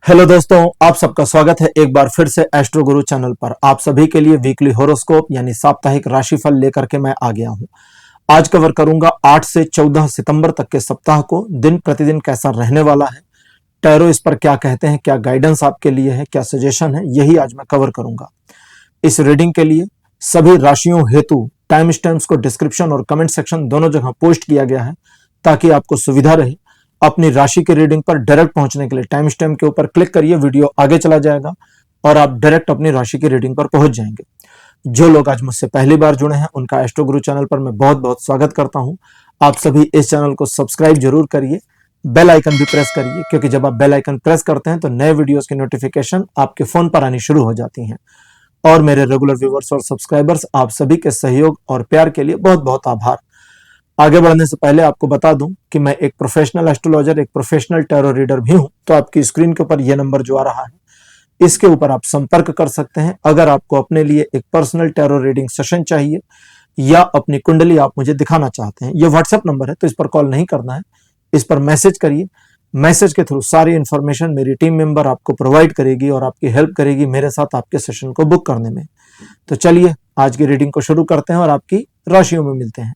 Hello दोस्तों, आप सबका स्वागत है एक बार फिर से एस्ट्रो गुरु चैनल पर। आप सभी के लिए वीकली होरोस्कोप यानी साप्ताहिक राशिफल लेकर के मैं आ गया हूं। आज कवर करूंगा 8 से 14 सितंबर तक के सप्ताह को दिन प्रतिदिन कैसा रहने वाला है, टैरो इस पर क्या कहते हैं, क्या गाइडेंस आपके लिए है, क्या सजेशन है, यही आज मैं कवर करूंगा। इस रीडिंग के लिए सभी राशियों हेतु टाइम स्टैम्प्स को डिस्क्रिप्शन और कमेंट सेक्शन दोनों जगह पोस्ट किया गया है ताकि आपको सुविधा रहे। अपनी राशि की रीडिंग पर डायरेक्ट पहुंचने के लिए टाइम स्टैम्प के ऊपर क्लिक करिए, वीडियो आगे चला जाएगा और आप डायरेक्ट अपनी राशि की रीडिंग पर पहुंच जाएंगे। जो लोग आज मुझसे पहली बार जुड़े हैं उनका एस्ट्रो गुरु चैनल पर मैं बहुत बहुत स्वागत करता हूं। आप सभी इस चैनल को सब्सक्राइब जरूर करिए, बेल आइकन भी प्रेस करिए, क्योंकि जब आप बेल आइकन प्रेस करते हैं तो नए वीडियोस की नोटिफिकेशन आपके फोन पर आनी शुरू हो जाती हैं। और मेरे रेगुलर व्यूवर्स और सब्सक्राइबर्स, आप सभी के सहयोग और प्यार के लिए बहुत बहुत आभार। आगे बढ़ने से पहले आपको बता दूं कि मैं एक प्रोफेशनल एस्ट्रोलॉजर, एक प्रोफेशनल टैरो रीडर भी हूं। तो आपकी स्क्रीन के ऊपर यह नंबर जो आ रहा है इसके ऊपर आप संपर्क कर सकते हैं अगर आपको अपने लिए एक पर्सनल टैरो रीडिंग सेशन चाहिए या अपनी कुंडली आप मुझे दिखाना चाहते हैं। यह व्हाट्सएप नंबर है तो इस पर कॉल नहीं करना है, इस पर मैसेज करिए। मैसेज के थ्रू सारी इंफॉर्मेशन मेरी टीम मेंबर आपको प्रोवाइड करेगी और आपकी हेल्प करेगी मेरे साथ आपके सेशन को बुक करने में। तो चलिए आज की रीडिंग को शुरू करते हैं और आपकी राशियों में मिलते हैं।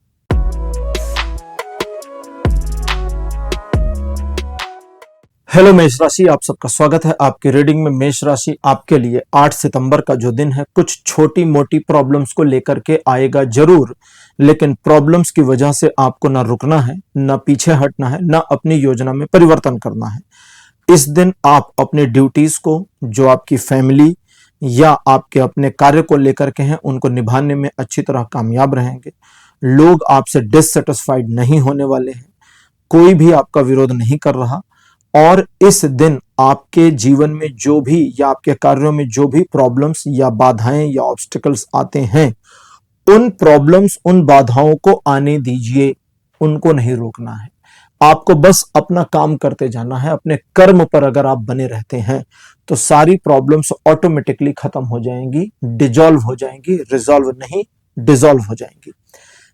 हेलो मेष राशि, आप सबका स्वागत है आपकी रीडिंग में। मेष राशि आपके लिए 8 सितंबर का जो दिन है कुछ छोटी मोटी प्रॉब्लम्स को लेकर के आएगा जरूर, लेकिन प्रॉब्लम्स की वजह से आपको ना रुकना है, ना पीछे हटना है, ना अपनी योजना में परिवर्तन करना है। इस दिन आप अपने ड्यूटीज को, जो आपकी फैमिली या आपके अपने कार्य को लेकर के हैं, उनको निभाने में अच्छी तरह कामयाब रहेंगे। लोग आपसे डिससेटिस्फाइड नहीं होने वाले हैं, कोई भी आपका विरोध नहीं कर रहा। और इस दिन आपके जीवन में जो भी या आपके कार्यों में जो भी प्रॉब्लम्स या बाधाएं या ऑब्स्टिकल्स आते हैं, उन प्रॉब्लम्स, उन बाधाओं को आने दीजिए, उनको नहीं रोकना है। आपको बस अपना काम करते जाना है। अपने कर्म पर अगर आप बने रहते हैं तो सारी प्रॉब्लम्स ऑटोमेटिकली खत्म हो जाएंगी, डिजॉल्व हो जाएंगी, रिजॉल्व नहीं डिजॉल्व हो जाएंगी।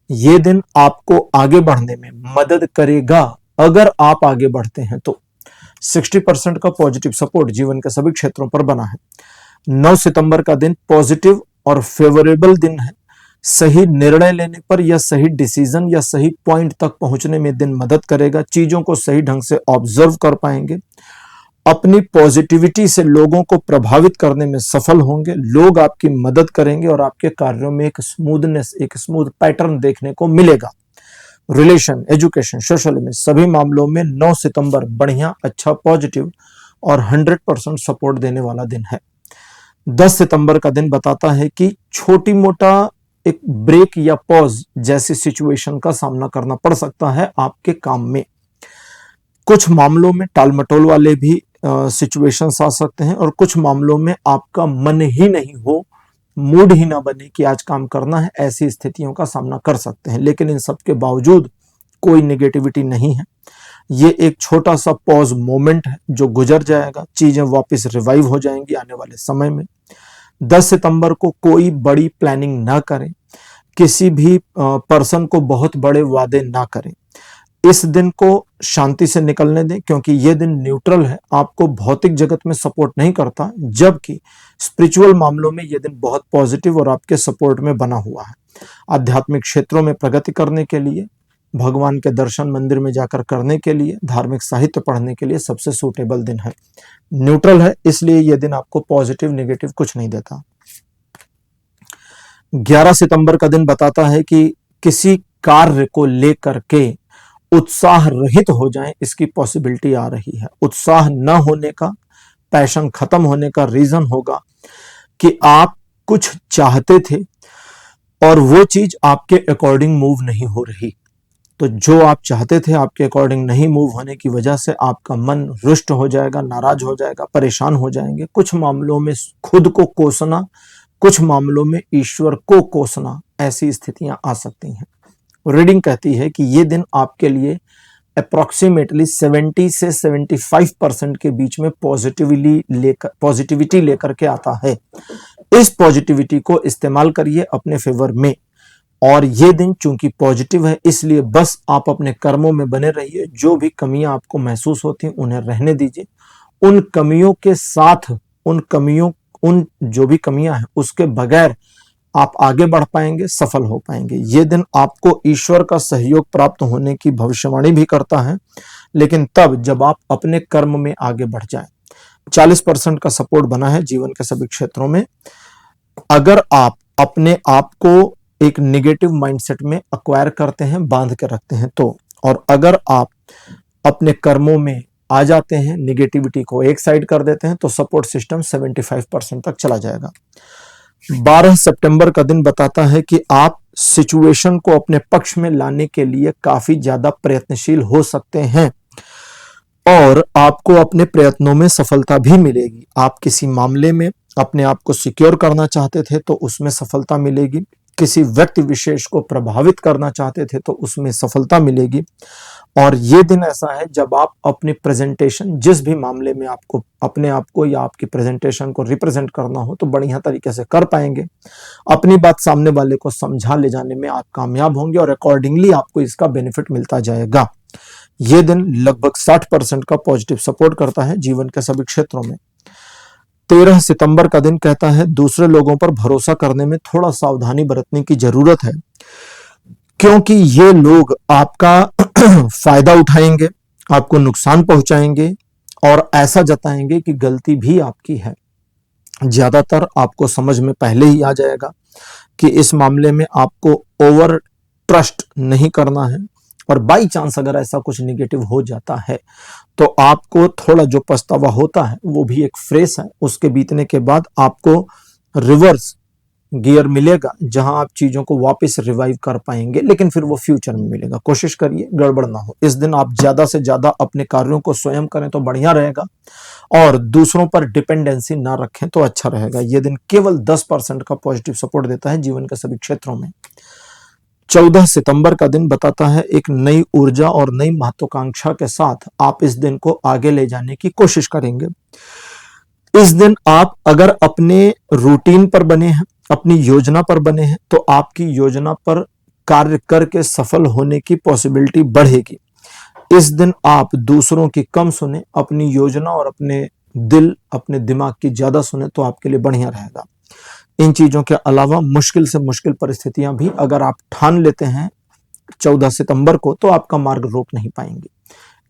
ये दिन आपको आगे बढ़ने में मदद करेगा अगर आप आगे बढ़ते हैं तो। 60% का पॉजिटिव सपोर्ट जीवन के सभी क्षेत्रों पर बना है। 9 सितंबर का दिन पॉजिटिव और फेवरेबल दिन है। सही निर्णय लेने पर या सही डिसीजन या सही पॉइंट तक पहुंचने में दिन मदद करेगा। चीजों को सही ढंग से ऑब्जर्व कर पाएंगे। अपनी पॉजिटिविटी से लोगों को प्रभावित करने में सफल होंगे। लोग आपकी मदद करेंगे और आपके कार्यों में एक स्मूथनेस, एक स्मूथ पैटर्न देखने को मिलेगा। रिलेशन, एजुकेशन, सोशल में सभी मामलों में 9 सितंबर बढ़िया, अच्छा, पॉजिटिव और 100% सपोर्ट देने वाला दिन है। 10 सितंबर का दिन बताता है कि छोटी मोटा एक ब्रेक या पॉज जैसी सिचुएशन का सामना करना पड़ सकता है आपके काम में। कुछ मामलों में टालमटोल वाले भी सिचुएशंस आ सकते हैं और कुछ मामलों में आपका मन ही नहीं हो, मूड ही ना बने कि आज काम करना है, ऐसी स्थितियों का सामना कर सकते हैं। लेकिन इन सब के बावजूद कोई नेगेटिविटी नहीं है। ये एक छोटा सा पॉज मोमेंट है जो गुजर जाएगा, चीजें वापस रिवाइव हो जाएंगी आने वाले समय में। 10 सितंबर को कोई बड़ी प्लानिंग ना करें, किसी भी पर्सन को बहुत बड़े वादे ना करें। इस दिन को शांति से निकलने दें, क्योंकि यह दिन न्यूट्रल है, आपको भौतिक जगत में सपोर्ट नहीं करता, जबकि स्पिरिचुअल मामलों में यह दिन बहुत पॉजिटिव और आपके सपोर्ट में बना हुआ है। आध्यात्मिक क्षेत्रों में प्रगति करने के लिए, भगवान के दर्शन मंदिर में जाकर करने के लिए, धार्मिक साहित्य पढ़ने के लिए सबसे सूटेबल दिन है। न्यूट्रल है, इसलिए यह दिन आपको पॉजिटिव नेगेटिव कुछ नहीं देता। 11 सितंबर का दिन बताता है कि किसी कार्य को लेकर के उत्साह रहित हो जाएं, इसकी पॉसिबिलिटी आ रही है। उत्साह न होने का, पैशन खत्म होने का रीजन होगा कि आप कुछ चाहते थे और वो चीज आपके अकॉर्डिंग मूव नहीं हो रही। तो जो आप चाहते थे आपके अकॉर्डिंग नहीं मूव होने की वजह से आपका मन रुष्ट हो जाएगा, नाराज हो जाएगा, परेशान हो जाएंगे। कुछ मामलों में खुद को कोसना, कुछ मामलों में ईश्वर को कोसना, ऐसी स्थितियां आ सकती हैं। रीडिंग कहती है कि ये दिन आपके लिए अप्रोक्सीमेटली 70 से 75% के बीच में पॉजिटिविटी लेकर के आता है। इस पॉजिटिविटी को इस्तेमाल करिए अपने फेवर में। और ये दिन चूंकि पॉजिटिव है, इसलिए बस आप अपने कर्मों में बने रहिए। जो भी कमियां आपको महसूस होती हैं उन्हें रहने दीजिए, उन कमियों के साथ, उन जो भी कमियां हैं उसके बगैर आप आगे बढ़ पाएंगे, सफल हो पाएंगे। ये दिन आपको ईश्वर का सहयोग प्राप्त होने की भविष्यवाणी भी करता है, लेकिन तब जब आप अपने कर्म में आगे बढ़ जाएं। 40% का सपोर्ट बना है जीवन के सभी क्षेत्रों में। अगर आप अपने आप को एक नेगेटिव माइंडसेट में एक्वायर करते हैं, बांध के रखते हैं तो, और अगर आप अपने कर्मों में आ जाते हैं, नेगेटिविटी को एक साइड कर देते हैं, तो सपोर्ट सिस्टम 75% तक चला जाएगा। 12 सितंबर का दिन बताता है कि आप सिचुएशन को अपने पक्ष में लाने के लिए काफी ज्यादा प्रयत्नशील हो सकते हैं और आपको अपने प्रयत्नों में सफलता भी मिलेगी। आप किसी मामले में अपने आप को सिक्योर करना चाहते थे तो उसमें सफलता मिलेगी, किसी व्यक्ति विशेष को प्रभावित करना चाहते थे तो उसमें सफलता मिलेगी। और ये दिन ऐसा है जब आप अपनी प्रेजेंटेशन, जिस भी मामले में आपको अपने आप को या आपकी प्रेजेंटेशन को रिप्रेजेंट करना हो तो बढ़िया तरीके से कर पाएंगे। अपनी बात सामने वाले को समझा ले जाने में आप कामयाब होंगे और अकॉर्डिंगली आपको इसका बेनिफिट मिलता जाएगा। ये दिन लगभग 60% का पॉजिटिव सपोर्ट करता है जीवन के सभी क्षेत्रों में। 13 सितंबर का दिन कहता है दूसरे लोगों पर भरोसा करने में थोड़ा सावधानी बरतने की जरूरत है, क्योंकि ये लोग आपका फायदा उठाएंगे, आपको नुकसान पहुंचाएंगे और ऐसा जताएंगे कि गलती भी आपकी है। ज्यादातर आपको समझ में पहले ही आ जाएगा कि इस मामले में आपको ओवर ट्रस्ट नहीं करना है, और बाई चांस अगर ऐसा कुछ निगेटिव हो जाता है तो आपको थोड़ा जो पछतावा होता है वो भी एक फ्रेश है, उसके बीतने के बाद आपको रिवर्स गियर मिलेगा जहां आप चीजों को वापस रिवाइव कर पाएंगे, लेकिन फिर वो फ्यूचर में मिलेगा। कोशिश करिए गड़बड़ ना हो। इस दिन आप ज्यादा से ज्यादा अपने कार्यों को स्वयं करें तो बढ़िया रहेगा और दूसरों पर डिपेंडेंसी ना रखें तो अच्छा रहेगा। यह दिन केवल 10% का पॉजिटिव सपोर्ट देता है जीवन के सभी क्षेत्रों में। 14 सितंबर का दिन बताता है एक नई ऊर्जा और नई महत्वाकांक्षा के साथ आप इस दिन को आगे ले जाने की कोशिश करेंगे। इस दिन आप अगर अपने रूटीन पर बने हैं, अपनी योजना पर बने हैं, तो आपकी योजना पर कार्य करके सफल होने की पॉसिबिलिटी बढ़ेगी। इस दिन आप दूसरों की कम सुने, अपनी योजना और अपने दिमाग की ज्यादा सुने तो आपके लिए बढ़िया रहेगा। इन चीजों के अलावा मुश्किल से मुश्किल परिस्थितियां भी अगर आप ठान लेते हैं 14 सितंबर को तो आपका मार्ग रोक नहीं पाएंगे,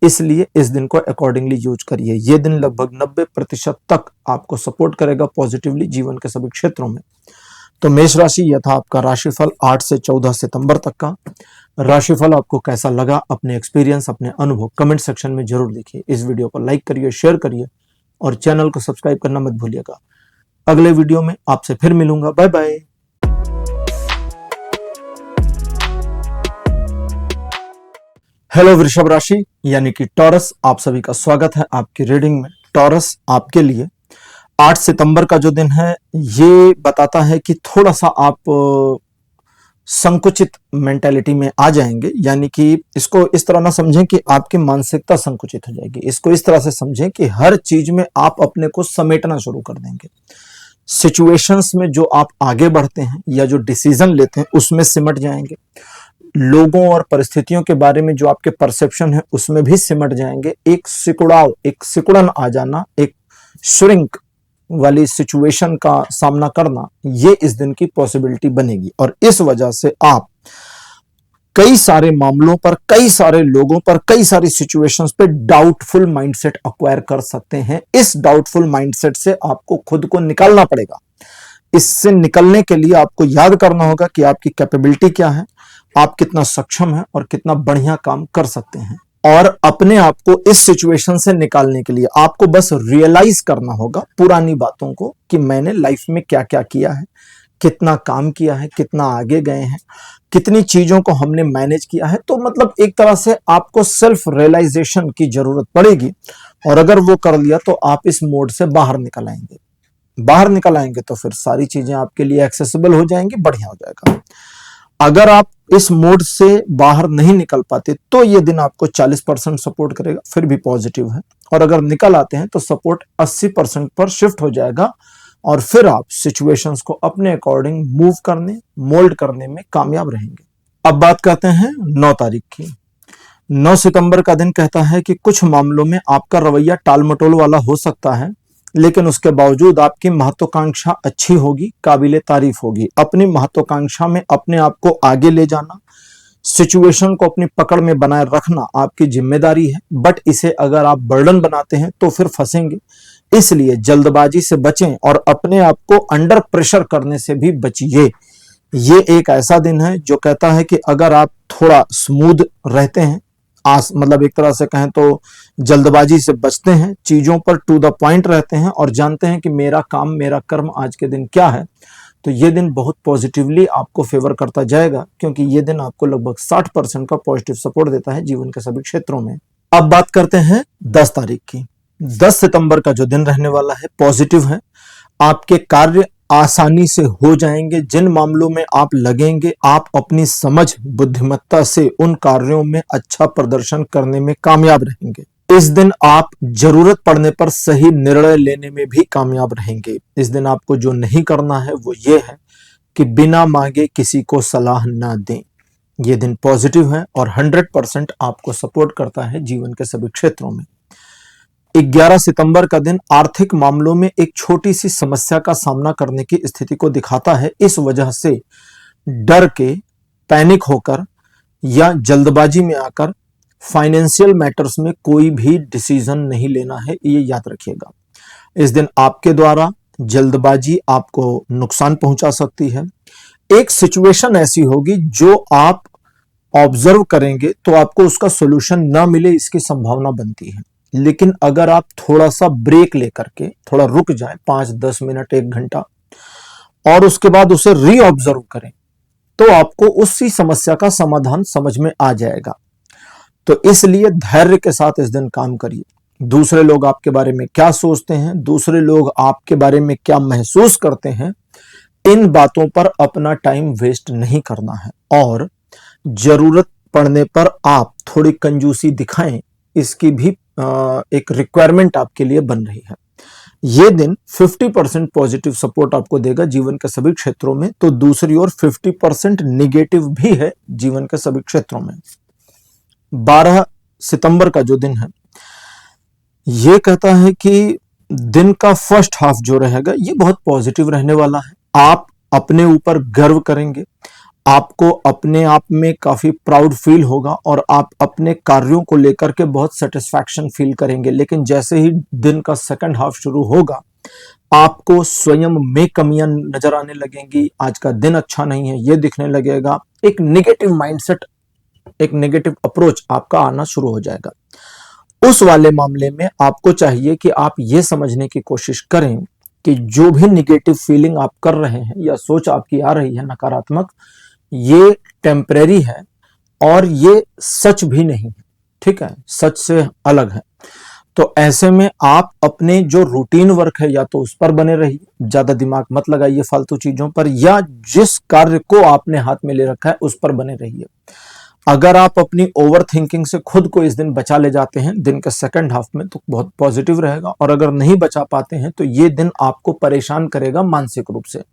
इसलिए इस दिन को अकॉर्डिंगली यूज करिए। यह दिन लगभग 90% तक आपको सपोर्ट करेगा पॉजिटिवली जीवन के सभी क्षेत्रों में। तो मेष राशि, यह था आपका राशिफल 8 से 14 सितंबर तक का। राशिफल आपको कैसा लगा, अपने एक्सपीरियंस, अपने अनुभव कमेंट सेक्शन में जरूर लिखिए। इस वीडियो को लाइक करिए, शेयर करिए और चैनल को सब्सक्राइब करना मत भूलिएगा। अगले वीडियो में आपसे फिर मिलूंगा। Bye bye. हेलो वृषभ राशि यानी कि टॉरस, आप सभी का स्वागत है आपकी रीडिंग में। टॉरस, आपके लिए 8 सितंबर का जो दिन है ये बताता है कि थोड़ा सा आप संकुचित मेंटालिटी में आ जाएंगे, यानी कि इसको इस तरह ना समझें कि आपकी मानसिकता संकुचित हो जाएगी। इसको इस तरह से समझें कि हर चीज में आप अपने को समेटना शुरू कर देंगे। सिचुएशंस में जो आप आगे बढ़ते हैं या जो डिसीजन लेते हैं उसमें सिमट जाएंगे। लोगों और परिस्थितियों के बारे में जो आपके परसेप्शन है उसमें भी सिमट जाएंगे। एक सिकुड़न आ जाना, एक श्रिंक वाली सिचुएशन का सामना करना, ये इस दिन की पॉसिबिलिटी बनेगी। और इस वजह से आप कई सारे मामलों पर, कई सारे लोगों पर, कई सारी सिचुएशंस पे डाउटफुल माइंडसेट एक्वायर कर सकते हैं। इस डाउटफुल माइंडसेट से आपको खुद को निकालना पड़ेगा। इससे निकलने के लिए आपको याद करना होगा कि आपकी कैपेबिलिटी क्या है, आप कितना सक्षम हैं और कितना बढ़िया काम कर सकते हैं। और अपने आप को इस सिचुएशन से निकालने के लिए आपको बस रियलाइज करना होगा पुरानी बातों को कि मैंने लाइफ में क्या क्या किया है, कितना काम किया है, कितना आगे गए हैं, कितनी चीजों को हमने मैनेज किया है। तो मतलब एक तरह से आपको सेल्फ रियलाइजेशन की जरूरत पड़ेगी, और अगर वो कर लिया तो आप इस मोड से बाहर निकल आएंगे। बाहर निकल आएंगे तो फिर सारी चीजें आपके लिए एक्सेसिबल हो जाएंगी, बढ़िया हो जाएगा। अगर आप इस मोड से बाहर नहीं निकल पाते तो ये दिन आपको 40% सपोर्ट करेगा, फिर भी पॉजिटिव है। और अगर निकल आते हैं तो सपोर्ट 80% पर शिफ्ट हो जाएगा और फिर आप सिचुएशंस को अपने अकॉर्डिंग मूव करने, मोल्ड करने में कामयाब रहेंगे। अब बात करते हैं 9 तारीख की। 9 सितंबर का दिन कहता है कि कुछ मामलों में आपका रवैया टाल-मटोल वाला हो सकता है, लेकिन उसके बावजूद आपकी महत्वाकांक्षा अच्छी होगी, काबिले तारीफ होगी। अपनी महत्वाकांक्षा में अपने आप को आगे ले जाना, सिचुएशन को अपनी पकड़ में बनाए रखना आपकी जिम्मेदारी है, बट इसे अगर आप बर्डन बनाते हैं तो फिर फंसेंगे। इसलिए जल्दबाजी से बचें और अपने आप को अंडर प्रेशर करने से भी बचिए। ये एक ऐसा दिन है जो कहता है कि अगर आप थोड़ा स्मूथ रहते हैं, मतलब एक तरह से कहें तो जल्दबाजी से बचते हैं, चीजों पर टू द पॉइंट रहते हैं और जानते हैं कि मेरा काम मेरा कर्म आज के दिन क्या है, तो ये दिन बहुत पॉजिटिवली आपको फेवर करता जाएगा, क्योंकि ये दिन आपको लगभग 60% का पॉजिटिव सपोर्ट देता है जीवन के सभी क्षेत्रों में। अब बात करते हैं 10 तारीख की। 10 सितंबर का जो दिन रहने वाला है पॉजिटिव है। आपके कार्य आसानी से हो जाएंगे। जिन मामलों में आप लगेंगे, आप अपनी समझ बुद्धिमत्ता से उन कार्यों में अच्छा प्रदर्शन करने में कामयाब रहेंगे। इस दिन आप जरूरत पड़ने पर सही निर्णय लेने में भी कामयाब रहेंगे। इस दिन आपको जो नहीं करना है वो ये है कि बिना मांगे किसी को सलाह ना दें। ये दिन पॉजिटिव है और 100% आपको सपोर्ट करता है जीवन के सभी क्षेत्रों में। 11 सितंबर का दिन आर्थिक मामलों में एक छोटी सी समस्या का सामना करने की स्थिति को दिखाता है। इस वजह से डर के, पैनिक होकर या जल्दबाजी में आकर फाइनेंशियल मैटर्स में कोई भी डिसीजन नहीं लेना है, ये याद रखिएगा। इस दिन आपके द्वारा जल्दबाजी आपको नुकसान पहुंचा सकती है। एक सिचुएशन ऐसी होगी जो आप ऑब्जर्व करेंगे तो आपको उसका सॉल्यूशन ना मिले, इसकी संभावना बनती है। लेकिन अगर आप थोड़ा सा ब्रेक लेकर के थोड़ा रुक जाए, 5-10 मिनट, 1 घंटा, और उसके बाद उसे री ऑब्जर्व करें, तो आपको उसी समस्या का समाधान समझ में आ जाएगा। तो इसलिए धैर्य के साथ इस दिन काम करिए। दूसरे लोग आपके बारे में क्या सोचते हैं, दूसरे लोग आपके बारे में क्या महसूस करते हैं, इन बातों पर अपना टाइम वेस्ट नहीं करना है। और जरूरत पड़ने पर आप थोड़ी कंजूसी दिखाएं, इसकी भी एक रिक्वायरमेंट आपके लिए बन रही है। ये दिन 50% पॉजिटिव सपोर्ट आपको देगा जीवन के सभी क्षेत्रों में, तो दूसरी ओर 50% निगेटिव भी है जीवन के सभी क्षेत्रों में। 12 सितंबर का जो दिन है ये कहता है कि दिन का फर्स्ट हाफ जो रहेगा ये बहुत पॉजिटिव रहने वाला है। आप अपने ऊपर गर्व करेंगे, आपको अपने आप में काफी प्राउड फील होगा और आप अपने कार्यों को लेकर के बहुत सेटिस्फैक्शन फील करेंगे। लेकिन जैसे ही दिन का सेकंड हाफ शुरू होगा, आपको स्वयं में कमियां नजर आने लगेंगी, आज का दिन अच्छा नहीं है ये दिखने लगेगा, एक नेगेटिव माइंडसेट, एक नेगेटिव अप्रोच आपका आना शुरू हो जाएगा। उस वाले मामले में आपको चाहिए कि आप ये समझने की कोशिश करें कि जो भी निगेटिव फीलिंग आप कर रहे हैं या सोच आपकी आ रही है नकारात्मक, ये टेम्परेरी है और ये सच भी नहीं है, ठीक है, सच से अलग है। तो ऐसे में आप अपने जो रूटीन वर्क है या तो उस पर बने रहिए, ज्यादा दिमाग मत लगाइए फालतू चीजों पर, या जिस कार्य को आपने हाथ में ले रखा है उस पर बने रहिए। अगर आप अपनी ओवर थिंकिंग से खुद को इस दिन बचा ले जाते हैं दिन के सेकंड हाफ में, तो बहुत पॉजिटिव रहेगा, और अगर नहीं बचा पाते हैं तो ये दिन आपको परेशान करेगा मानसिक रूप से।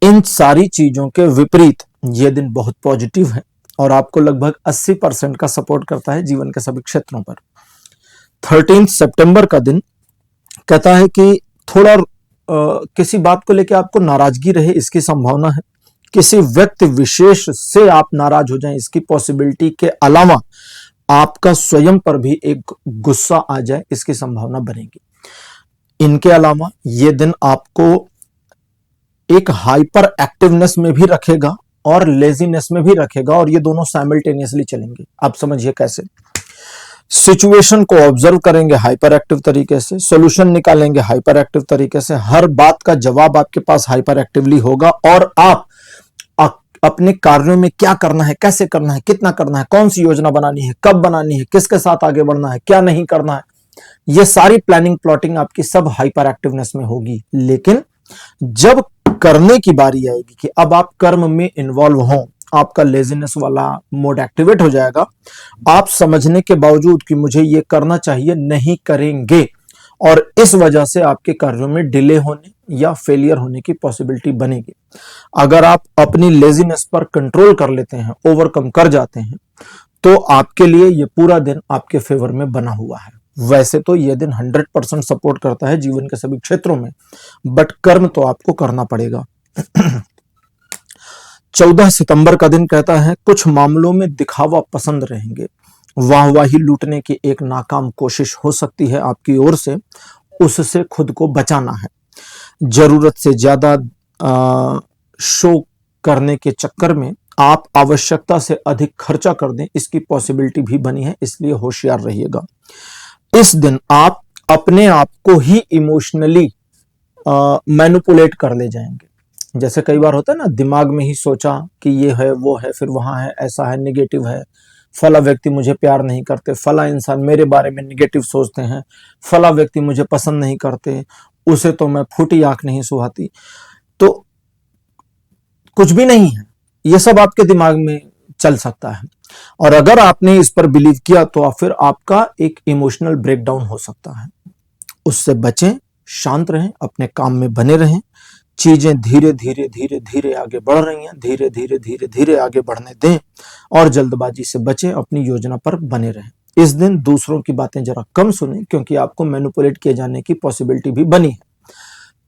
इन सारी चीजों के विपरीत ये दिन बहुत पॉजिटिव है और आपको लगभग 80% का सपोर्ट करता है जीवन के सभी क्षेत्रों पर। 13 सितंबर का दिन कहता है कि थोड़ा किसी बात को लेकर आपको नाराजगी रहे, इसकी संभावना है। किसी व्यक्ति विशेष से आप नाराज हो जाएं, इसकी पॉसिबिलिटी के अलावा आपका स्वयं पर भी एक गुस्सा आ जाए, इसकी संभावना बनेगी। इनके अलावा ये दिन आपको एक हाइपर एक्टिवनेस में भी रखेगा और लेजीनेस में भी रखेगा, और ये दोनों साइमल्टेनियसली चलेंगे। आप समझिए कैसे। सिचुएशन को ऑब्जर्व करेंगे हाइपर एक्टिव तरीके से, सॉल्यूशन निकालेंगे हाइपर एक्टिव तरीके से, हर बात का जवाब आपके पास हाइपर एक्टिवली होगा, और आप अपने कार्यों में क्या करना है, कैसे करना है, कितना करना है, कौन सी योजना बनानी है, कब बनानी है, किसके साथ आगे बढ़ना है, क्या नहीं करना है, ये सारी प्लानिंग प्लॉटिंग आपकी सब हाइपर एक्टिवनेस में होगी। लेकिन जब करने की बारी आएगी कि अब आप कर्म में इन्वॉल्व हों, आपका लेजीनेस वाला मोड एक्टिवेट हो जाएगा। आप समझने के बावजूद कि मुझे ये करना चाहिए नहीं करेंगे, और इस वजह से आपके कार्यों में डिले होने या फेलियर होने की पॉसिबिलिटी बनेगी। अगर आप अपनी लेजीनेस पर कंट्रोल कर लेते हैं, ओवरकम कर जाते हैं, तो आपके लिए ये पूरा दिन आपके फेवर में बना हुआ है। वैसे तो ये दिन 100% सपोर्ट करता है जीवन के सभी क्षेत्रों में, बट कर्म तो आपको करना पड़ेगा। 14 सितंबर का दिन कहता है कुछ मामलों में दिखावा पसंद रहेंगे, वाहवाही लूटने की एक नाकाम कोशिश हो सकती है आपकी ओर से, उससे खुद को बचाना है। जरूरत से ज्यादा शो करने के चक्कर में आप आवश्यकता से अधिक खर्चा कर दें, इसकी पॉसिबिलिटी भी बनी है, इसलिए होशियार रहिएगा। इस दिन आप अपने आप को ही इमोशनली मैनिपुलेट कर ले जाएंगे। जैसे कई बार होता है ना, दिमाग में ही सोचा कि ये है वो है, फिर वहां है ऐसा है, नेगेटिव है, फला व्यक्ति मुझे प्यार नहीं करते, फला इंसान मेरे बारे में नेगेटिव सोचते हैं, फला व्यक्ति मुझे पसंद नहीं करते, उसे तो मैं फूटी आंख नहीं सुहाती। तो कुछ भी नहीं है, ये सब आपके दिमाग में चल सकता है, और अगर आपने इस पर बिलीव किया तो फिर आपका एक इमोशनल ब्रेकडाउन हो सकता है। उससे बचें, शांत रहें, अपने काम में बने रहें। चीजें धीरे धीरे धीरे धीरे आगे बढ़ रही हैं, धीरे धीरे धीरे धीरे आगे बढ़ने दें और जल्दबाजी से बचें, अपनी योजना पर बने रहें। इस दिन दूसरों की बातें जरा कम सुनें, क्योंकि आपको मैनिपुलेट किए जाने की पॉसिबिलिटी भी बनी है।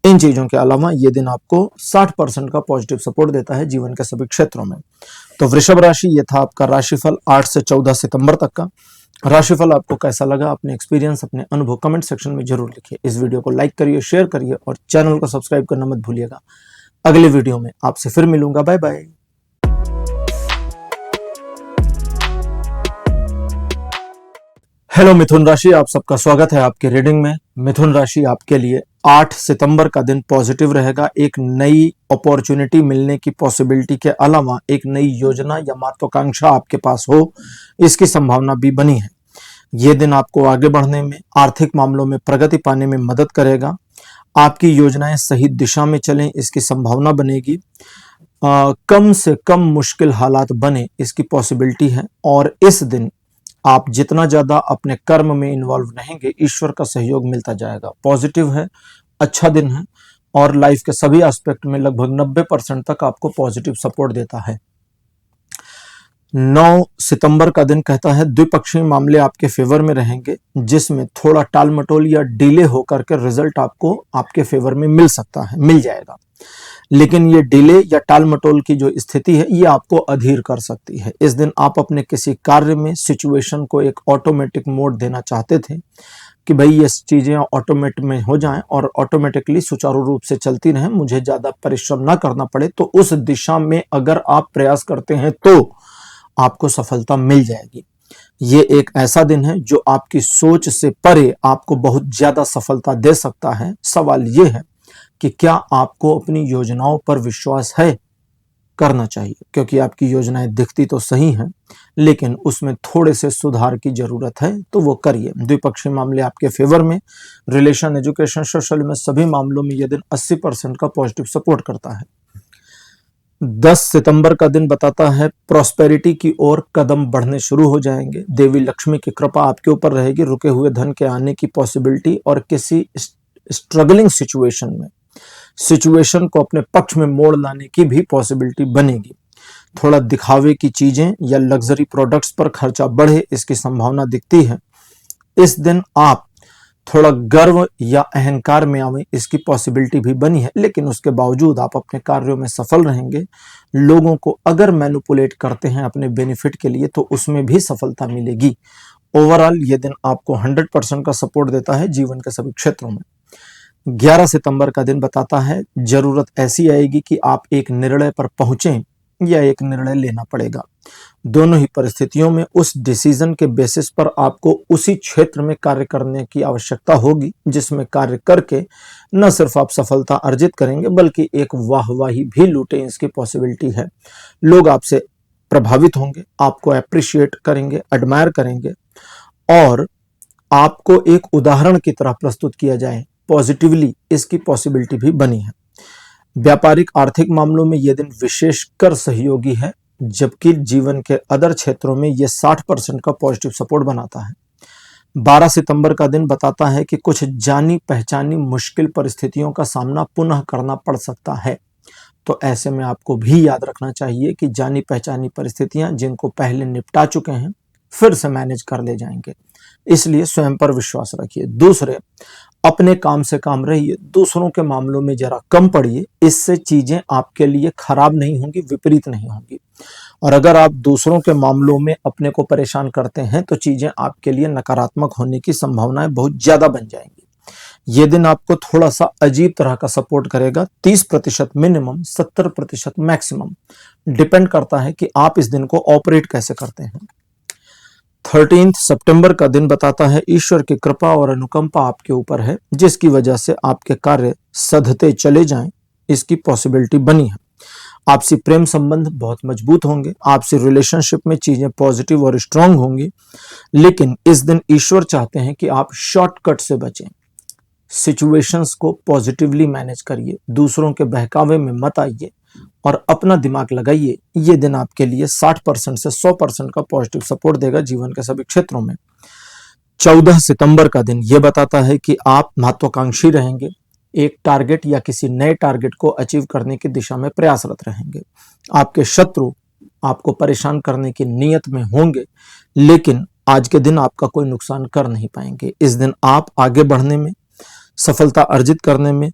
इन चीजों के अलावा ये दिन आपको 60% का पॉजिटिव सपोर्ट देता है जीवन के सभी क्षेत्रों में। तो वृषभ राशि, ये था आपका राशिफल 8 से 14 सितंबर तक का। राशिफल आपको कैसा लगा, अपने एक्सपीरियंस, अपने अनुभव कमेंट सेक्शन में जरूर लिखिए। इस वीडियो को लाइक करिए, शेयर करिए और चैनल को सब्सक्राइब करना मत भूलिएगा। अगले वीडियो में आपसे फिर मिलूंगा। Bye bye. हेलो मिथुन राशि, आप सबका स्वागत है आपके रीडिंग में। मिथुन राशि, आपके लिए 8 सितंबर का दिन पॉजिटिव रहेगा। एक नई अपॉर्चुनिटी मिलने की पॉसिबिलिटी के अलावा एक नई योजना या महत्वाकांक्षा आपके पास हो, इसकी संभावना भी बनी है। ये दिन आपको आगे बढ़ने में, आर्थिक मामलों में प्रगति पाने में मदद करेगा। आपकी योजनाएं सही दिशा में चलें, इसकी संभावना बनेगी। कम से कम मुश्किल हालात बने, इसकी पॉसिबिलिटी है। और इस दिन आप जितना ज्यादा अपने कर्म में इन्वॉल्व रहेंगे, ईश्वर का सहयोग मिलता जाएगा। पॉजिटिव है, अच्छा दिन है, और लाइफ के सभी एस्पेक्ट में लगभग 90% तक आपको पॉजिटिव सपोर्ट देता है। 9 सितंबर का दिन कहता है द्विपक्षीय मामले आपके फेवर में रहेंगे, जिसमें थोड़ा टाल मटोल या डिले होकर के रिजल्ट आपको आपके फेवर में मिल सकता है, मिल जाएगा। लेकिन ये डिले या टाल मटोल की जो स्थिति है, ये आपको अधीर कर सकती है। इस दिन आप अपने किसी कार्य में सिचुएशन को एक ऑटोमेटिक मोड देना चाहते थे कि भाई ये चीजें ऑटोमेट में हो जाएं और ऑटोमेटिकली सुचारू रूप से चलती रहें, मुझे ज्यादा परिश्रम ना करना पड़े। तो उस दिशा में अगर आप प्रयास करते हैं तो आपको सफलता मिल जाएगी। ये एक ऐसा दिन है जो आपकी सोच से परे आपको बहुत ज्यादा सफलता दे सकता है। सवाल ये है कि क्या आपको अपनी योजनाओं पर विश्वास है? करना चाहिए, क्योंकि आपकी योजनाएं दिखती तो सही हैं, लेकिन उसमें थोड़े से सुधार की जरूरत है, तो वो करिए। द्विपक्षीय मामले आपके फेवर में, रिलेशन, एजुकेशन, सोशल में सभी मामलों में यह दिन 80% का पॉजिटिव सपोर्ट करता है। 10 सितंबर का दिन बताता है प्रॉस्पेरिटी की ओर कदम बढ़ने शुरू हो जाएंगे। देवी लक्ष्मी की कृपा आपके ऊपर रहेगी। रुके हुए धन के आने की पॉसिबिलिटी और किसी स्ट्रगलिंग सिचुएशन को अपने पक्ष में मोड़ लाने की भी पॉसिबिलिटी बनेगी। थोड़ा दिखावे की चीजें या लग्जरी प्रोडक्ट्स पर खर्चा बढ़े, इसकी संभावना दिखती है। इस दिन आप थोड़ा गर्व या अहंकार में आवे, इसकी पॉसिबिलिटी भी बनी है, लेकिन उसके बावजूद आप अपने कार्यों में सफल रहेंगे। लोगों को अगर मैनिपुलेट करते हैं अपने बेनिफिट के लिए, तो उसमें भी सफलता मिलेगी। ओवरऑल ये दिन आपको 100% का सपोर्ट देता है जीवन के सभी क्षेत्रों में। 11 सितंबर का दिन बताता है जरूरत ऐसी आएगी कि आप एक निर्णय पर पहुंचें या एक निर्णय लेना पड़ेगा। दोनों ही परिस्थितियों में उस डिसीजन के बेसिस पर आपको उसी क्षेत्र में कार्य करने की आवश्यकता होगी, जिसमें कार्य करके न सिर्फ आप सफलता अर्जित करेंगे, बल्कि एक वाहवाही भी लूटे, इसकी पॉसिबिलिटी है। लोग आपसे प्रभावित होंगे, आपको अप्रिशिएट करेंगे, एडमायर करेंगे, और आपको एक उदाहरण की तरह प्रस्तुत किया जाए पॉजिटिवली, इसकी पॉसिबिलिटी भी बनी है। व्यापारिक आर्थिक मामलों में यह दिन विशेषकर सहयोगी है, जबकि जीवन के अदर क्षेत्रों में यह 60% का पॉजिटिव सपोर्ट बनाता है। 12 सितंबर का दिन बताता है कि कुछ जानी पहचानी मुश्किल परिस्थितियों का सामना पुनः करना पड़ सकता है। तो ऐसे में आपको भी याद रखना चाहिए कि जानी पहचानी परिस्थितियां जिनको पहले निपटा चुके हैं, फिर से मैनेज कर ले जाएंगे। इसलिए स्वयं पर विश्वास रखिए। दूसरे, अपने काम से काम रहिए, दूसरों के मामलों में जरा कम पड़िए। इससे चीजें आपके लिए खराब नहीं होंगी, विपरीत नहीं होंगी। और अगर आप दूसरों के मामलों में अपने को परेशान करते हैं तो चीजें आपके लिए नकारात्मक होने की संभावनाएं बहुत ज्यादा बन जाएंगी। ये दिन आपको थोड़ा सा अजीब तरह का सपोर्ट करेगा। 30% मिनिमम, 70% मैक्सिमम। डिपेंड करता है कि आप इस दिन को ऑपरेट कैसे करते हैं। 13 सितंबर का दिन बताता है ईश्वर की कृपा और अनुकंपा आपके ऊपर है, जिसकी वजह से आपके कार्य सधते चले जाएं, इसकी पॉसिबिलिटी बनी है। आपसी प्रेम संबंध बहुत मजबूत होंगे, आपसी रिलेशनशिप में चीजें पॉजिटिव और स्ट्रांग होंगी। लेकिन इस दिन ईश्वर चाहते हैं कि आप शॉर्टकट से बचें, सिचुएशंस को पॉजिटिवली मैनेज करिए, दूसरों के बहकावे में मत आइए और अपना दिमाग लगाइए। ये दिन आपके लिए 60% से 100% का पॉजिटिव सपोर्ट देगा जीवन के सभी क्षेत्रों में। 14 सितंबर का दिन ये बताता है कि आप महत्वाकांक्षी रहेंगे, एक टारगेट या किसी नए टारगेट को अचीव करने की दिशा में प्रयासरत रहेंगे। आपके शत्रु आपको परेशान करने की नीयत में होंगे, लेकिन आज के दिन आपका कोई नुकसान कर नहीं पाएंगे। इस दिन आप आगे बढ़ने में, सफलता अर्जित करने में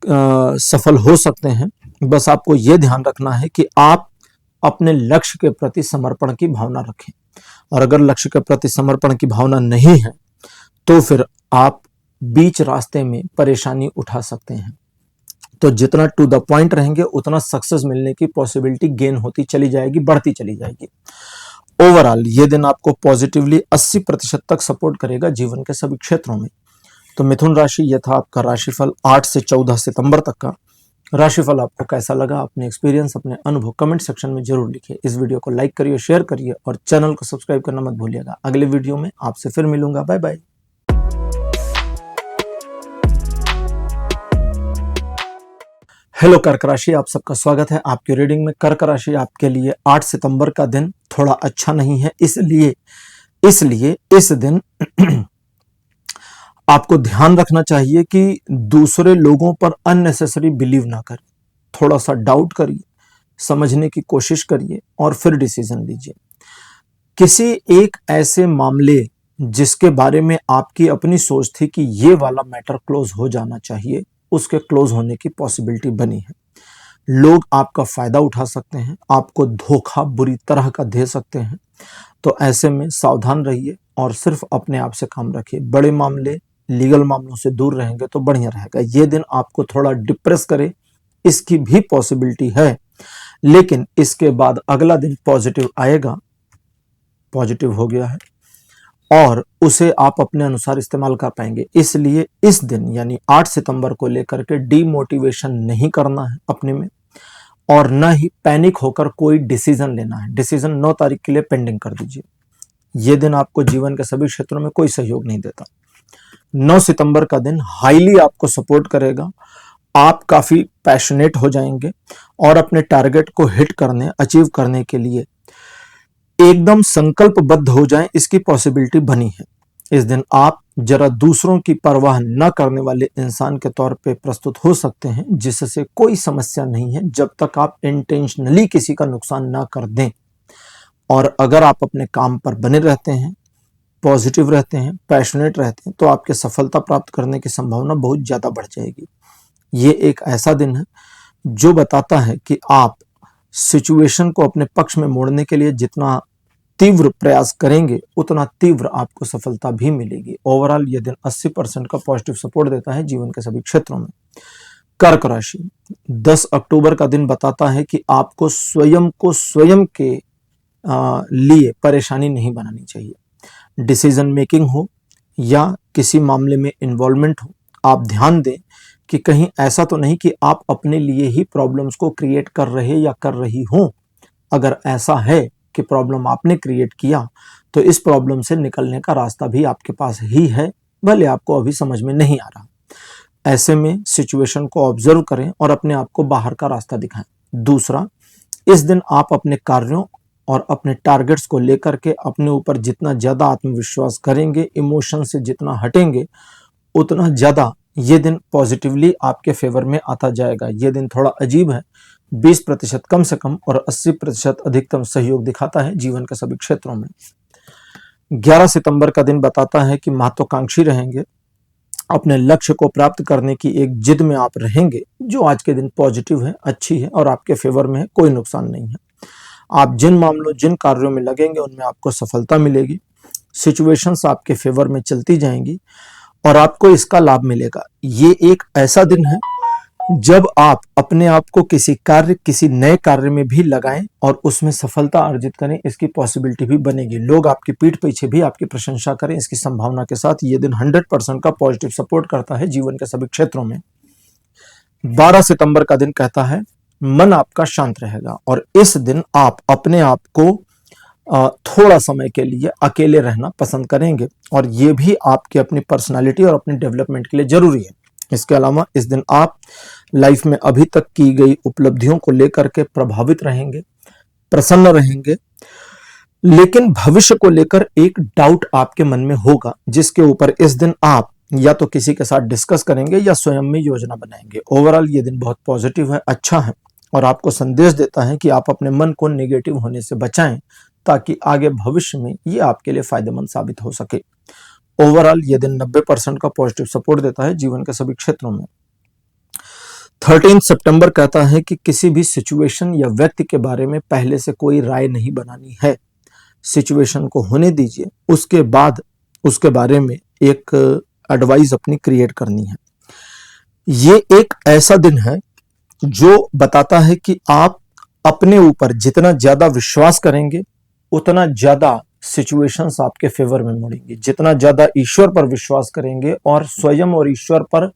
सफल हो सकते हैं। बस आपको यह ध्यान रखना है कि आप अपने लक्ष्य के प्रति समर्पण की भावना रखें, और अगर लक्ष्य के प्रति समर्पण की भावना नहीं है तो फिर आप बीच रास्ते में परेशानी उठा सकते हैं। तो जितना टू द पॉइंट रहेंगे उतना सक्सेस मिलने की पॉसिबिलिटी गेन होती चली जाएगी, बढ़ती चली जाएगी। ओवरऑल ये दिन आपको पॉजिटिवली 80% तक सपोर्ट करेगा जीवन के सभी क्षेत्रों में। तो मिथुन राशि, यह था आपका राशिफल 8 से 14 सितंबर तक का। राशिफल आपको कैसा लगा, अपने एक्सपीरियंस, अपने अनुभव कमेंट सेक्शन में जरूर लिखिए। इस वीडियो को लाइक करिए, शेयर करिए और चैनल को सब्सक्राइब करना मत भूलिएगा। अगले वीडियो में आपसे फिर मिलूंगा। Bye bye. हेलो कर्क राशि, आप सबका स्वागत है आपकी रीडिंग में। कर्क राशि आपके लिए 8 सितंबर का दिन थोड़ा अच्छा नहीं है, इसलिए इस दिन आपको ध्यान रखना चाहिए कि दूसरे लोगों पर अननेसेसरी बिलीव ना करें। थोड़ा सा डाउट करिए, समझने की कोशिश करिए और फिर डिसीजन लीजिए। किसी एक ऐसे मामले जिसके बारे में आपकी अपनी सोच थी कि ये वाला मैटर क्लोज हो जाना चाहिए, उसके क्लोज होने की पॉसिबिलिटी बनी है। लोग आपका फायदा उठा सकते हैं, आपको धोखा बुरी तरह का दे सकते हैं। तो ऐसे में सावधान रहिए और सिर्फ अपने आप से काम रखिए। बड़े मामले, लीगल मामलों से दूर रहेंगे तो बढ़िया रहेगा। ये दिन आपको थोड़ा डिप्रेस करे, इसकी भी पॉसिबिलिटी है, लेकिन इसके बाद अगला दिन पॉजिटिव आएगा, पॉजिटिव हो गया है और उसे आप अपने अनुसार इस्तेमाल कर पाएंगे। इसलिए इस दिन यानी 8 सितंबर को लेकर के डीमोटिवेशन नहीं करना है अपने में, और न ही पैनिक होकर कोई डिसीजन लेना है। डिसीजन 9 तारीख के लिए पेंडिंग कर दीजिए। यह दिन आपको जीवन के सभी क्षेत्रों में कोई सहयोग नहीं देता। 9 सितंबर का दिन हाईली आपको सपोर्ट करेगा। आप काफी पैशनेट हो जाएंगे और अपने टारगेट को हिट करने, अचीव करने के लिए एकदम संकल्पबद्ध हो जाएं, इसकी पॉसिबिलिटी बनी है। इस दिन आप जरा दूसरों की परवाह न करने वाले इंसान के तौर पे प्रस्तुत हो सकते हैं, जिससे कोई समस्या नहीं है जब तक आप इंटेंशनली किसी का नुकसान ना कर दें। और अगर आप अपने काम पर बने रहते हैं, पॉजिटिव रहते हैं, पैशनेट रहते हैं, तो आपके सफलता प्राप्त करने की संभावना बहुत ज्यादा बढ़ जाएगी। ये एक ऐसा दिन है जो बताता है कि आप सिचुएशन को अपने पक्ष में मोड़ने के लिए जितना तीव्र प्रयास करेंगे उतना तीव्र आपको सफलता भी मिलेगी। ओवरऑल ये दिन 80% का पॉजिटिव सपोर्ट देता है जीवन के सभी क्षेत्रों में। कर्क राशि, 10 अक्टूबर का दिन बताता है कि आपको स्वयं को स्वयं के लिए परेशानी नहीं बनानी चाहिए। डिसीजन मेकिंग हो या किसी मामले में इन्वॉल्वमेंट हो, आप ध्यान दें कि कहीं ऐसा तो नहीं कि आप अपने लिए ही प्रॉब्लम्स को क्रिएट कर रहे या कर रही हो। अगर ऐसा है कि प्रॉब्लम आपने क्रिएट किया तो इस प्रॉब्लम से निकलने का रास्ता भी आपके पास ही है, भले आपको अभी समझ में नहीं आ रहा। ऐसे में सिचुएशन को ऑब्जर्व करें और अपने आप को बाहर का रास्ता दिखाएं। दूसरा, इस दिन आप अपने कार्यों और अपने टारगेट्स को लेकर के अपने ऊपर जितना ज्यादा आत्मविश्वास करेंगे, इमोशन से जितना हटेंगे, उतना ज्यादा ये दिन पॉजिटिवली आपके फेवर में आता जाएगा। ये दिन थोड़ा अजीब है, 20% कम से कम और 80% अधिकतम सहयोग दिखाता है जीवन के सभी क्षेत्रों में। 11 सितंबर का दिन बताता है कि महत्वाकांक्षी रहेंगे, अपने लक्ष्य को प्राप्त करने की एक जिद में आप रहेंगे, जो आज के दिन पॉजिटिव है, अच्छी है और आपके फेवर में है, कोई नुकसान नहीं है। आप जिन मामलों, जिन कार्यों में लगेंगे उनमें आपको सफलता मिलेगी। सिचुएशंस आपके फेवर में चलती जाएंगी और आपको इसका लाभ मिलेगा। ये एक ऐसा दिन है जब आप अपने आप को किसी नए कार्य में भी लगाएं और उसमें सफलता अर्जित करें, इसकी पॉसिबिलिटी भी बनेगी। लोग आपकी पीठ पीछे भी आपकी प्रशंसा करें, इसकी संभावना के साथ ये दिन 100% का पॉजिटिव सपोर्ट करता है जीवन के सभी क्षेत्रों में। 12 सितंबर का दिन कहता है मन आपका शांत रहेगा और इस दिन आप अपने आप को थोड़ा समय के लिए अकेले रहना पसंद करेंगे और ये भी आपकी अपनी पर्सनालिटी और अपनी डेवलपमेंट के लिए जरूरी है। इसके अलावा इस दिन आप लाइफ में अभी तक की गई उपलब्धियों को लेकर के प्रभावित रहेंगे, प्रसन्न रहेंगे, लेकिन भविष्य को लेकर एक डाउट आपके मन में होगा, जिसके ऊपर इस दिन आप या तो किसी के साथ डिस्कस करेंगे या स्वयं में योजना बनाएंगे। ओवरऑल ये दिन बहुत पॉजिटिव है, अच्छा है और आपको संदेश देता है कि आप अपने मन को नेगेटिव होने से बचाएं ताकि आगे भविष्य में ये आपके लिए फायदेमंद साबित हो सके। ओवरऑल ये दिन 90% का पॉजिटिव सपोर्ट देता है जीवन के सभी क्षेत्रों में। 13 सितंबर कहता है कि किसी भी सिचुएशन या व्यक्ति के बारे में पहले से कोई राय नहीं बनानी है। सिचुएशन को होने दीजिए, उसके बाद उसके बारे में एक एडवाइस अपनी क्रिएट करनी है। ये एक ऐसा दिन है जो बताता है कि आप अपने ऊपर जितना ज्यादा विश्वास करेंगे उतना ज्यादा सिचुएशंस आपके फेवर में मुड़ेंगी। जितना ज्यादा ईश्वर पर विश्वास करेंगे और स्वयं और ईश्वर पर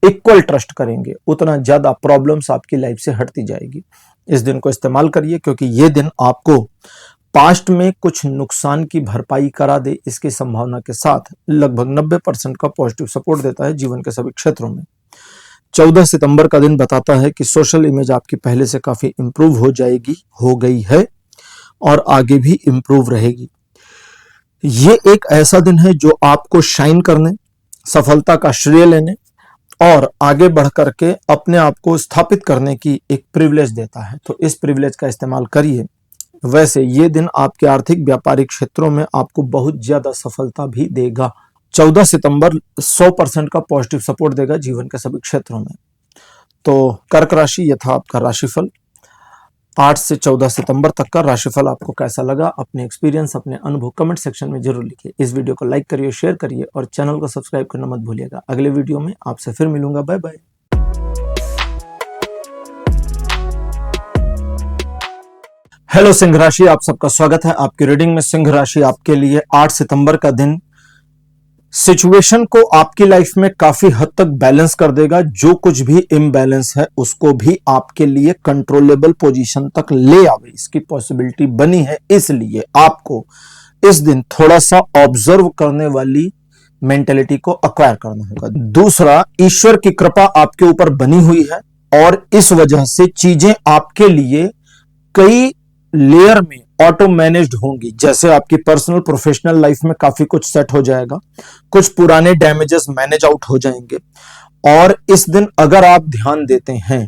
इक्वल ट्रस्ट करेंगे उतना ज्यादा प्रॉब्लम्स आपकी लाइफ से हटती जाएगी। इस दिन को इस्तेमाल करिए क्योंकि ये दिन आपको पास्ट में कुछ नुकसान की भरपाई करा दे, इसकी संभावना के साथ लगभग 90% का पॉजिटिव सपोर्ट देता है जीवन के सभी क्षेत्रों में। 14 सितंबर का दिन बताता है कि सोशल इमेज आपकी पहले से काफी इंप्रूव हो जाएगी, हो गई है और आगे भी इंप्रूव रहेगी। ये एक ऐसा दिन है जो आपको शाइन करने, सफलता का श्रेय लेने और आगे बढ़ करके अपने आप को स्थापित करने की एक प्रिविलेज देता है, तो इस प्रिविलेज का इस्तेमाल करिए। वैसे ये दिन आपके आर्थिक व्यापारिक क्षेत्रों में आपको बहुत ज्यादा सफलता भी देगा। 14 सितंबर 100% का पॉजिटिव सपोर्ट देगा जीवन के सभी क्षेत्रों में। तो कर्क राशि, यह था आपका राशिफल। 8 से 14 सितंबर तक का राशिफल आपको कैसा लगा, अपने एक्सपीरियंस, अपने अनुभव कमेंट सेक्शन में जरूर लिखिए। इस वीडियो को लाइक करिए, शेयर करिए और चैनल को सब्सक्राइब करना मत भूलिएगा। अगले वीडियो में आपसे फिर मिलूंगा। Bye bye. हेलो सिंह राशि, आप सबका स्वागत है आपकी रीडिंग में। सिंह राशि आपके लिए 8 सितंबर का दिन सिचुएशन को आपकी लाइफ में काफी हद तक बैलेंस कर देगा। जो कुछ भी इम्बैलेंस है उसको भी आपके लिए कंट्रोलेबल पोजीशन तक ले आवे, इसकी पॉसिबिलिटी बनी है। इसलिए आपको इस दिन थोड़ा सा ऑब्जर्व करने वाली मेंटेलिटी को अक्वायर करना होगा। दूसरा, ईश्वर की कृपा आपके ऊपर बनी हुई है और इस वजह से चीजें आपके लिए कई लेयर में ऑटो मैनेज्ड होंगी। जैसे आपकी पर्सनल प्रोफेशनल लाइफ में काफी कुछ सेट हो जाएगा, कुछ पुराने डैमेजेस मैनेज आउट हो जाएंगे और इस दिन अगर आप ध्यान देते हैं,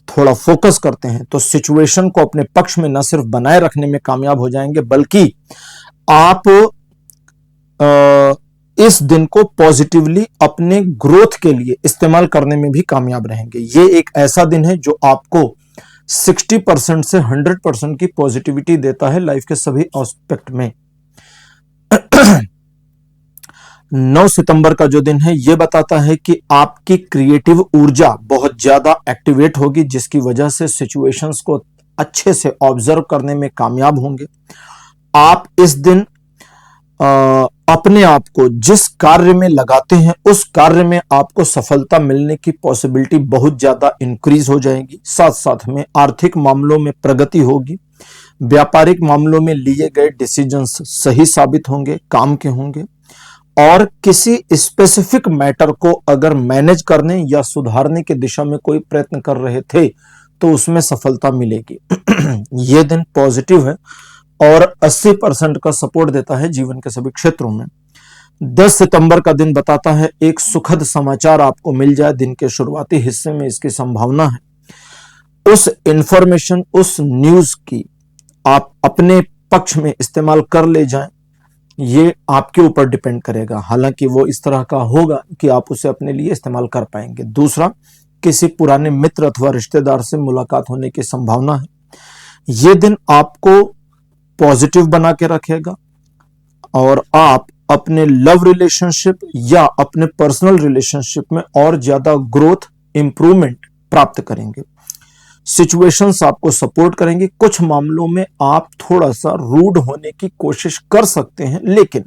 थोड़ा फोकस करते हैं तो सिचुएशन को अपने पक्ष में न सिर्फ बनाए रखने में कामयाब हो जाएंगे बल्कि आप इस दिन को पॉजिटिवली अपने ग्रोथ के लिए इस्तेमाल करने में भी कामयाब रहेंगे। ये एक ऐसा दिन है जो आपको 60% से 100% की पॉजिटिविटी देता है लाइफ के सभी एस्पेक्ट में। 9 सितंबर का जो दिन है ये बताता है कि आपकी क्रिएटिव ऊर्जा बहुत ज्यादा एक्टिवेट होगी, जिसकी वजह से सिचुएशंस को अच्छे से ऑब्जर्व करने में कामयाब होंगे। आप इस दिन अपने आप को जिस कार्य में लगाते हैं उस कार्य में आपको सफलता मिलने की पॉसिबिलिटी बहुत ज्यादा इंक्रीज हो जाएगी। साथ साथ में आर्थिक मामलों में प्रगति होगी, व्यापारिक मामलों में लिए गए डिसीजंस सही साबित होंगे, काम के होंगे और किसी स्पेसिफिक मैटर को अगर मैनेज करने या सुधारने की दिशा में कोई प्रयत्न कर रहे थे तो उसमें सफलता मिलेगी। यह दिन पॉजिटिव है और 80% का सपोर्ट देता है जीवन के सभी क्षेत्रों में। 10 सितंबर का दिन बताता है एक सुखद समाचार आपको मिल जाए। दिन के शुरुआती हिस्से में इसकी संभावना है। उस इंफॉर्मेशन, उस न्यूज की आप अपने पक्ष में इस्तेमाल कर ले जाएं, ये आपके ऊपर डिपेंड करेगा। हालांकि वो इस तरह का होगा कि आप उसे अपने लिए इस्तेमाल कर पाएंगे। दूसरा, किसी पुराने मित्र अथवा रिश्तेदार से मुलाकात होने की संभावना है। ये दिन आपको पॉजिटिव बना के रखेगा और आप अपने लव रिलेशनशिप या अपने पर्सनल रिलेशनशिप में और ज्यादा ग्रोथ, इंप्रूवमेंट प्राप्त करेंगे। सिचुएशंस आपको सपोर्ट करेंगे। कुछ मामलों में आप थोड़ा सा रूड होने की कोशिश कर सकते हैं, लेकिन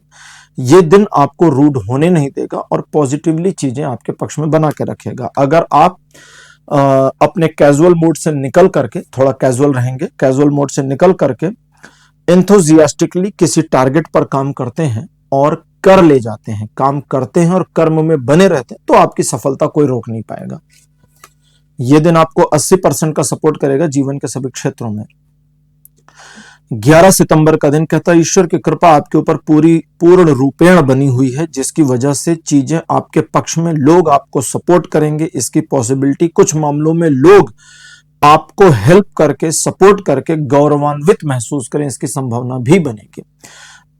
ये दिन आपको रूड होने नहीं देगा और पॉजिटिवली चीजें आपके पक्ष में बना के रखेगा। अगर आप अपने कैजुअल मोड से निकल करके, थोड़ा कैजुअल रहेंगे, कैजुअल मोड से निकल करके एंथुजियास्टिकली किसी टारगेट पर काम करते हैं और कर ले जाते हैं, काम करते हैं और कर्म में बने रहते हैं, तो आपकी सफलता कोई रोक नहीं पाएगा। यह दिन आपको 80% का सपोर्ट करेगा जीवन के सभी क्षेत्रों में। 11 सितंबर का दिन कहता है, ईश्वर की कृपा आपके ऊपर पूर्ण रूपेण बनी हुई है, जिसकी वजह से चीजें आपके पक्ष में, लोग आपको सपोर्ट करेंगे, इसकी पॉसिबिलिटी। कुछ मामलों में लोग आपको हेल्प करके, सपोर्ट करके गौरवान्वित महसूस करें, इसकी संभावना भी बनेगी।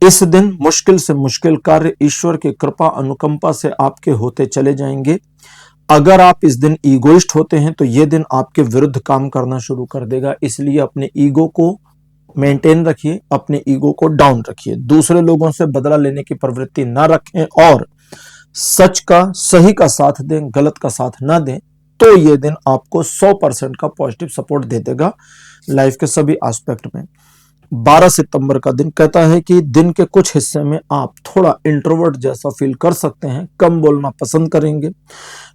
इस दिन मुश्किल से मुश्किल कार्य ईश्वर की कृपा, अनुकंपा से आपके होते चले जाएंगे। अगर आप इस दिन ईगोइस्ट होते हैं तो यह दिन आपके विरुद्ध काम करना शुरू कर देगा। इसलिए अपने ईगो को मेंटेन रखिए, अपने ईगो को डाउन रखिए, दूसरे लोगों से बदला लेने की प्रवृत्ति ना रखें और सच का, सही का साथ दें, गलत का साथ ना दें। तो यह दिन आपको 100% का पॉजिटिव सपोर्ट दे देगा लाइफ के सभी एस्पेक्ट में। 12 सितंबर का दिन कहता है कि दिन के कुछ हिस्से में आप थोड़ा इंट्रोवर्ट जैसा फील कर सकते हैं, कम बोलना पसंद करेंगे,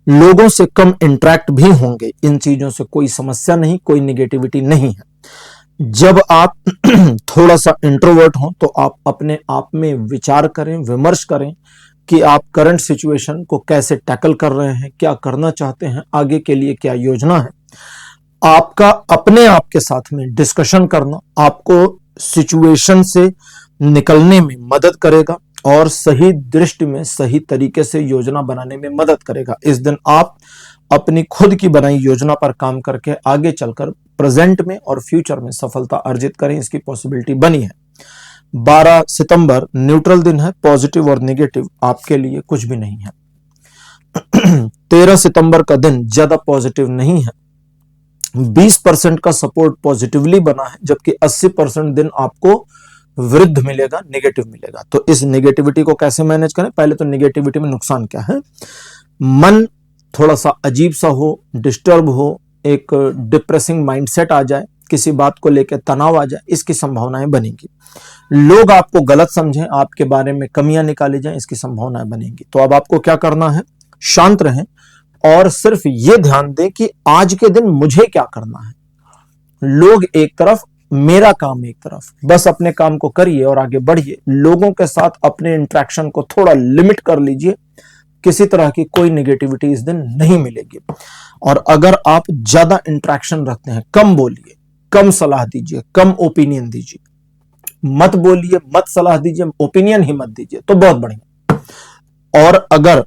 लोगों से कम इंटरेक्ट भी होंगे। इन चीजों से कोई समस्या नहीं, कोई निगेटिविटी नहीं है। जब आप थोड़ा सा इंट्रोवर्ट हो तो आप अपने आप में विचार करें, विमर्श करें कि आप करंट सिचुएशन को कैसे टैकल कर रहे हैं, क्या करना चाहते हैं, आगे के लिए क्या योजना है। आपका अपने आप के साथ में डिस्कशन करना आपको सिचुएशन से निकलने में मदद करेगा और सही दृष्टि में, सही तरीके से योजना बनाने में मदद करेगा। इस दिन आप अपनी खुद की बनाई योजना पर काम करके आगे चलकर प्रेजेंट में और फ्यूचर में सफलता अर्जित करें, इसकी पॉसिबिलिटी बनी है। 12 सितंबर न्यूट्रल दिन है, पॉजिटिव और नेगेटिव आपके लिए कुछ भी नहीं है। 13 सितंबर का दिन ज्यादा पॉजिटिव नहीं है। 20% का सपोर्ट पॉजिटिवली बना है, जबकि 80% दिन आपको विरुद्ध मिलेगा, नेगेटिव मिलेगा। तो इस नेगेटिविटी को कैसे मैनेज करें? पहले तो नेगेटिविटी में नुकसान क्या है? मन थोड़ा सा अजीब सा हो, डिस्टर्ब हो, एक डिप्रेसिंग माइंडसेट आ जाए, किसी बात को लेकर तनाव आ जाए, इसकी संभावनाएं बनेगी। लोग आपको गलत समझें, आपके बारे में कमियां निकाली जाएं, इसकी संभावनाएं बनेगी। तो अब आपको क्या करना है? शांत रहें और सिर्फ ये ध्यान दें कि आज के दिन मुझे क्या करना है। लोग एक तरफ, मेरा काम एक तरफ, बस अपने काम को करिए और आगे बढ़िए। लोगों के साथ अपने इंटरेक्शन को थोड़ा लिमिट कर लीजिए, किसी तरह की कोई नेगेटिविटी इस दिन नहीं मिलेगी। और अगर आप ज्यादा इंटरेक्शन रखते हैं, कम बोलिए, कम सलाह दीजिए, कम ओपिनियन दीजिए, मत बोलिए, मत सलाह दीजिए, ओपिनियन ही मत दीजिए, तो बहुत बढ़िया। और अगर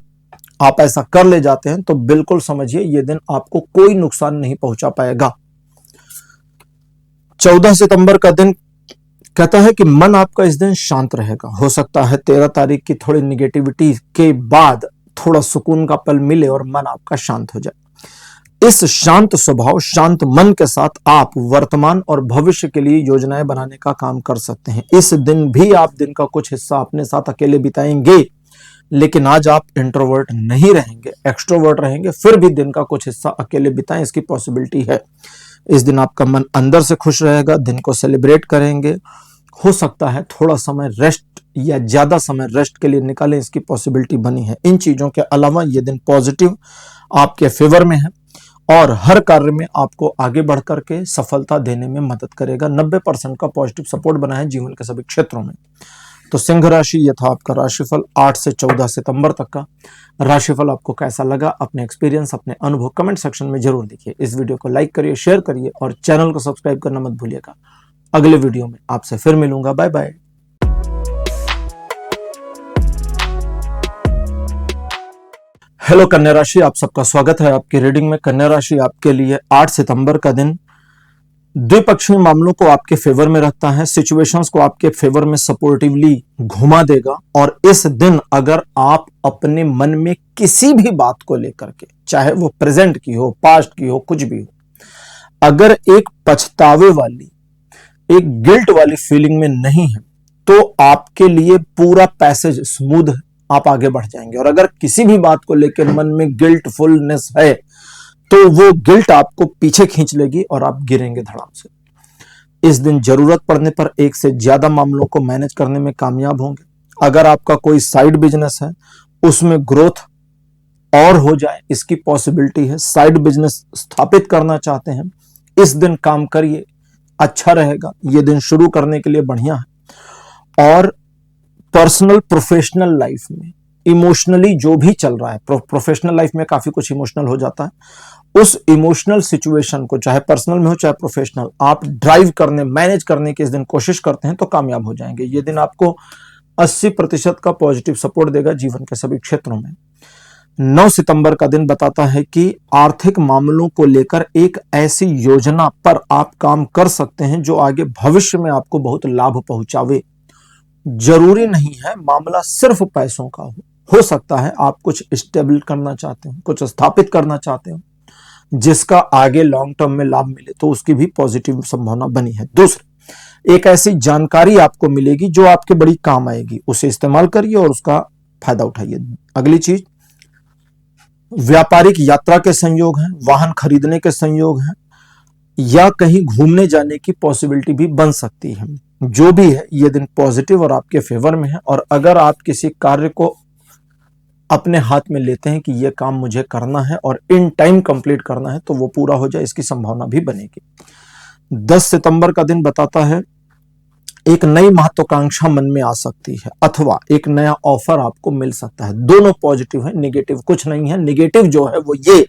आप ऐसा कर ले जाते हैं तो बिल्कुल समझिए यह दिन आपको कोई नुकसान नहीं पहुंचा पाएगा। 14 सितंबर का दिन कहता है कि मन आपका इस दिन शांत रहेगा। हो सकता है 13 तारीख की थोड़ी निगेटिविटी के बाद थोड़ा सुकून का पल मिले और मन आपका शांत हो जाए। इस शांत स्वभाव, शांत मन के साथ आप वर्तमान और भविष्य के लिए योजनाएं बनाने का काम कर सकते हैं। इस दिन भी आप दिन का कुछ हिस्सा अपने साथ अकेले बिताएंगे, लेकिन आज आप इंट्रोवर्ट नहीं रहेंगे, एक्सट्रोवर्ट रहेंगे। फिर भी दिन का कुछ हिस्सा अकेले बिताएं, इसकी पॉसिबिलिटी है। इस दिन आपका मन अंदर से खुश रहेगा, दिन को सेलिब्रेट करेंगे। हो सकता है थोड़ा समय रेस्ट या ज्यादा समय रेस्ट के लिए निकालें, इसकी पॉसिबिलिटी बनी है। इन चीजों के अलावा यह दिन पॉजिटिव आपके फेवर में है और हर कार्य में आपको आगे बढ़ करके सफलता देने में मदद करेगा। 90% का पॉजिटिव सपोर्ट बना है जीवन के सभी क्षेत्रों में। तो सिंह राशि, यह था आपका राशिफल 8 से 14 सितंबर तक का। राशिफल आपको कैसा लगा? अपने एक्सपीरियंस, अपने अनुभव कमेंट सेक्शन में जरूर लिखिए। इस वीडियो को लाइक करिए, शेयर करिए और चैनल को सब्सक्राइब करना मत भूलिएगा। अगले वीडियो में आपसे फिर मिलूंगा। Bye bye. हेलो कन्या राशि, आप सबका स्वागत है आपकी रीडिंग में। कन्या राशि आपके लिए 8 सितंबर का दिन द्विपक्षीय मामलों को आपके फेवर में रखता है, सिचुएशंस को आपके फेवर में सपोर्टिवली घुमा देगा। और इस दिन अगर आप अपने मन में किसी भी बात को लेकर के, चाहे वो प्रेजेंट की हो, पास्ट की हो, कुछ भी हो, अगर एक पछतावे वाली, एक गिल्ट वाली फीलिंग में नहीं है, तो आपके लिए पूरा पैसेज स्मूथ है, आप आगे बढ़ जाएंगे। और अगर किसी भी बात को लेकर मन में गिल्टफुलनेस है, तो वो गिल्ट आपको पीछे खींच लेगी और आप गिरेंगे धड़ाम से। इस दिन जरूरत पड़ने पर एक से ज्यादा मामलों को मैनेज करने में कामयाब होंगे। अगर आपका कोई साइड बिजनेस है, उसमें ग्रोथ और हो जाए, इसकी पॉसिबिलिटी है। साइड बिजनेस स्थापित करना चाहते हैं, इस दिन काम करिए, अच्छा रहेगा। ये दिन शुरू करने के लिए बढ़िया है। और पर्सनल प्रोफेशनल लाइफ में इमोशनली जो भी चल रहा है, प्रोफेशनल लाइफ में काफी कुछ इमोशनल हो जाता है, उस इमोशनल सिचुएशन को, चाहे पर्सनल में हो चाहे प्रोफेशनल, आप ड्राइव करने, मैनेज करने की इस दिन कोशिश करते हैं तो कामयाब हो जाएंगे। ये दिन आपको 80% का पॉजिटिव सपोर्ट देगा जीवन के सभी क्षेत्रों में। 9 सितंबर का दिन बताता है कि आर्थिक मामलों को लेकर एक ऐसी योजना पर आप काम कर सकते हैं जो आगे भविष्य में आपको बहुत लाभ पहुंचावे। जरूरी नहीं है मामला सिर्फ पैसों का हो सकता है आप कुछ स्टेबल करना चाहते हो, कुछ स्थापित करना चाहते हो जिसका आगे लॉन्ग टर्म में लाभ मिले, तो उसकी भी पॉजिटिव संभावना बनी है। दूसरी, एक ऐसी जानकारी आपको मिलेगी जो आपके बड़ी काम आएगी, उसे इस्तेमाल करिए और उसका फायदा उठाइए। अगली चीज, व्यापारिक यात्रा के संयोग हैं, वाहन खरीदने के संयोग हैं, या कहीं घूमने जाने की पॉसिबिलिटी भी बन सकती है। जो भी है, ये दिन पॉजिटिव और आपके फेवर में है। और अगर आप किसी कार्य को अपने हाथ में लेते हैं कि यह काम मुझे करना है और इन टाइम कंप्लीट करना है, तो वो पूरा हो जाए, इसकी संभावना भी बनेगी। 10 सितंबर का दिन बताता है एक नई महत्वाकांक्षा मन में आ सकती है, अथवा एक नया ऑफर आपको मिल सकता है। दोनों पॉजिटिव है, निगेटिव कुछ नहीं है। निगेटिव जो है वो ये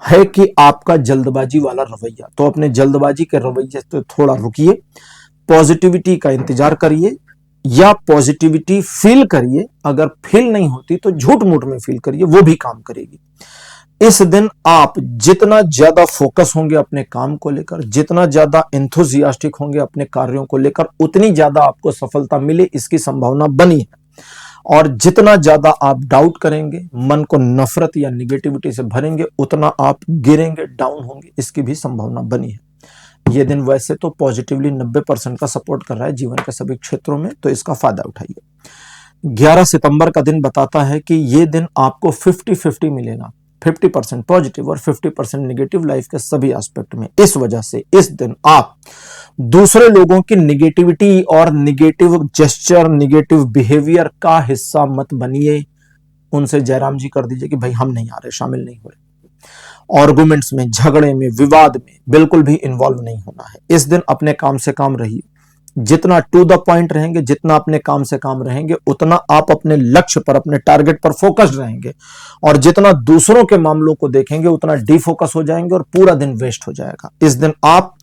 है कि आपका जल्दबाजी वाला रवैया, तो अपने जल्दबाजी के रवैये से थोड़ा रुकिए, पॉजिटिविटी का इंतजार करिए या पॉजिटिविटी फील करिए। अगर फील नहीं होती तो झूठ मूठ में फील करिए, वो भी काम करेगी। इस दिन आप जितना ज्यादा फोकस होंगे अपने काम को लेकर, जितना ज्यादा एंथुजियास्टिक होंगे अपने कार्यों को लेकर, उतनी ज्यादा आपको सफलता मिले, इसकी संभावना बनी है। और जितना ज्यादा आप डाउट करेंगे, मन को नफरत या निगेटिविटी से भरेंगे, उतना आप गिरेंगे, डाउन होंगे, इसकी भी संभावना बनी है। ये दिन वैसे तो पॉजिटिवली 90% का सपोर्ट कर रहा है जीवन के सभी क्षेत्रों में, तो इसका फायदा उठाइए। 11 सितंबर का दिन बताता है कि ये दिन आपको 50-50 मिलेगा, 50% पॉजिटिव और 50% निगेटिव लाइफ के सभी एस्पेक्ट में। इस वजह से इस दिन आप दूसरे लोगों की निगेटिविटी और निगेटिव जेस्चर, निगेटिव बिहेवियर का हिस्सा मत बनिए। उनसे जयराम जी कर दीजिए कि भाई हम नहीं आ रहे, शामिल नहीं हो रहे। आर्गुमेंट्स में, झगड़े में, विवाद में बिल्कुल भी इन्वॉल्व नहीं होना है। इस दिन अपने काम से काम रहिए। जितना टू द पॉइंट रहेंगे, जितना अपने काम से काम रहेंगे, उतना आप अपने लक्ष्य पर, अपने टारगेट पर फोकस्ड रहेंगे। और जितना दूसरों के मामलों को देखेंगे, उतना डिफोकस हो जाएंगे और पूरा दिन वेस्ट हो जाएगा। इस दिन आप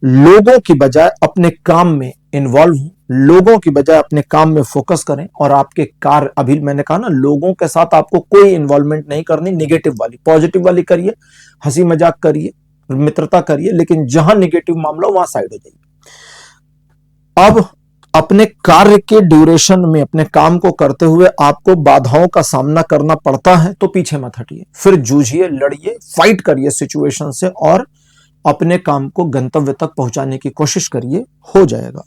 लोगों की बजाय अपने काम में इन्वॉल्व हो, लोगों की बजाय अपने काम में फोकस करें। और आपके कार्य, अभी मैंने कहा ना, लोगों के साथ आपको कोई इन्वॉल्वमेंट नहीं करनी, निगेटिव वाली, पॉजिटिव वाली करिए, हंसी मजाक करिए, मित्रता करिए, लेकिन जहां निगेटिव मामला वहां साइड हो जाइए। अब अपने कार्य के ड्यूरेशन में, अपने काम को करते हुए आपको बाधाओं का सामना करना पड़ता है, तो पीछे मत हटिए, फिर जूझिए, लड़िए, फाइट करिए सिचुएशन से और अपने काम को गंतव्य तक पहुंचाने की कोशिश करिए, हो जाएगा।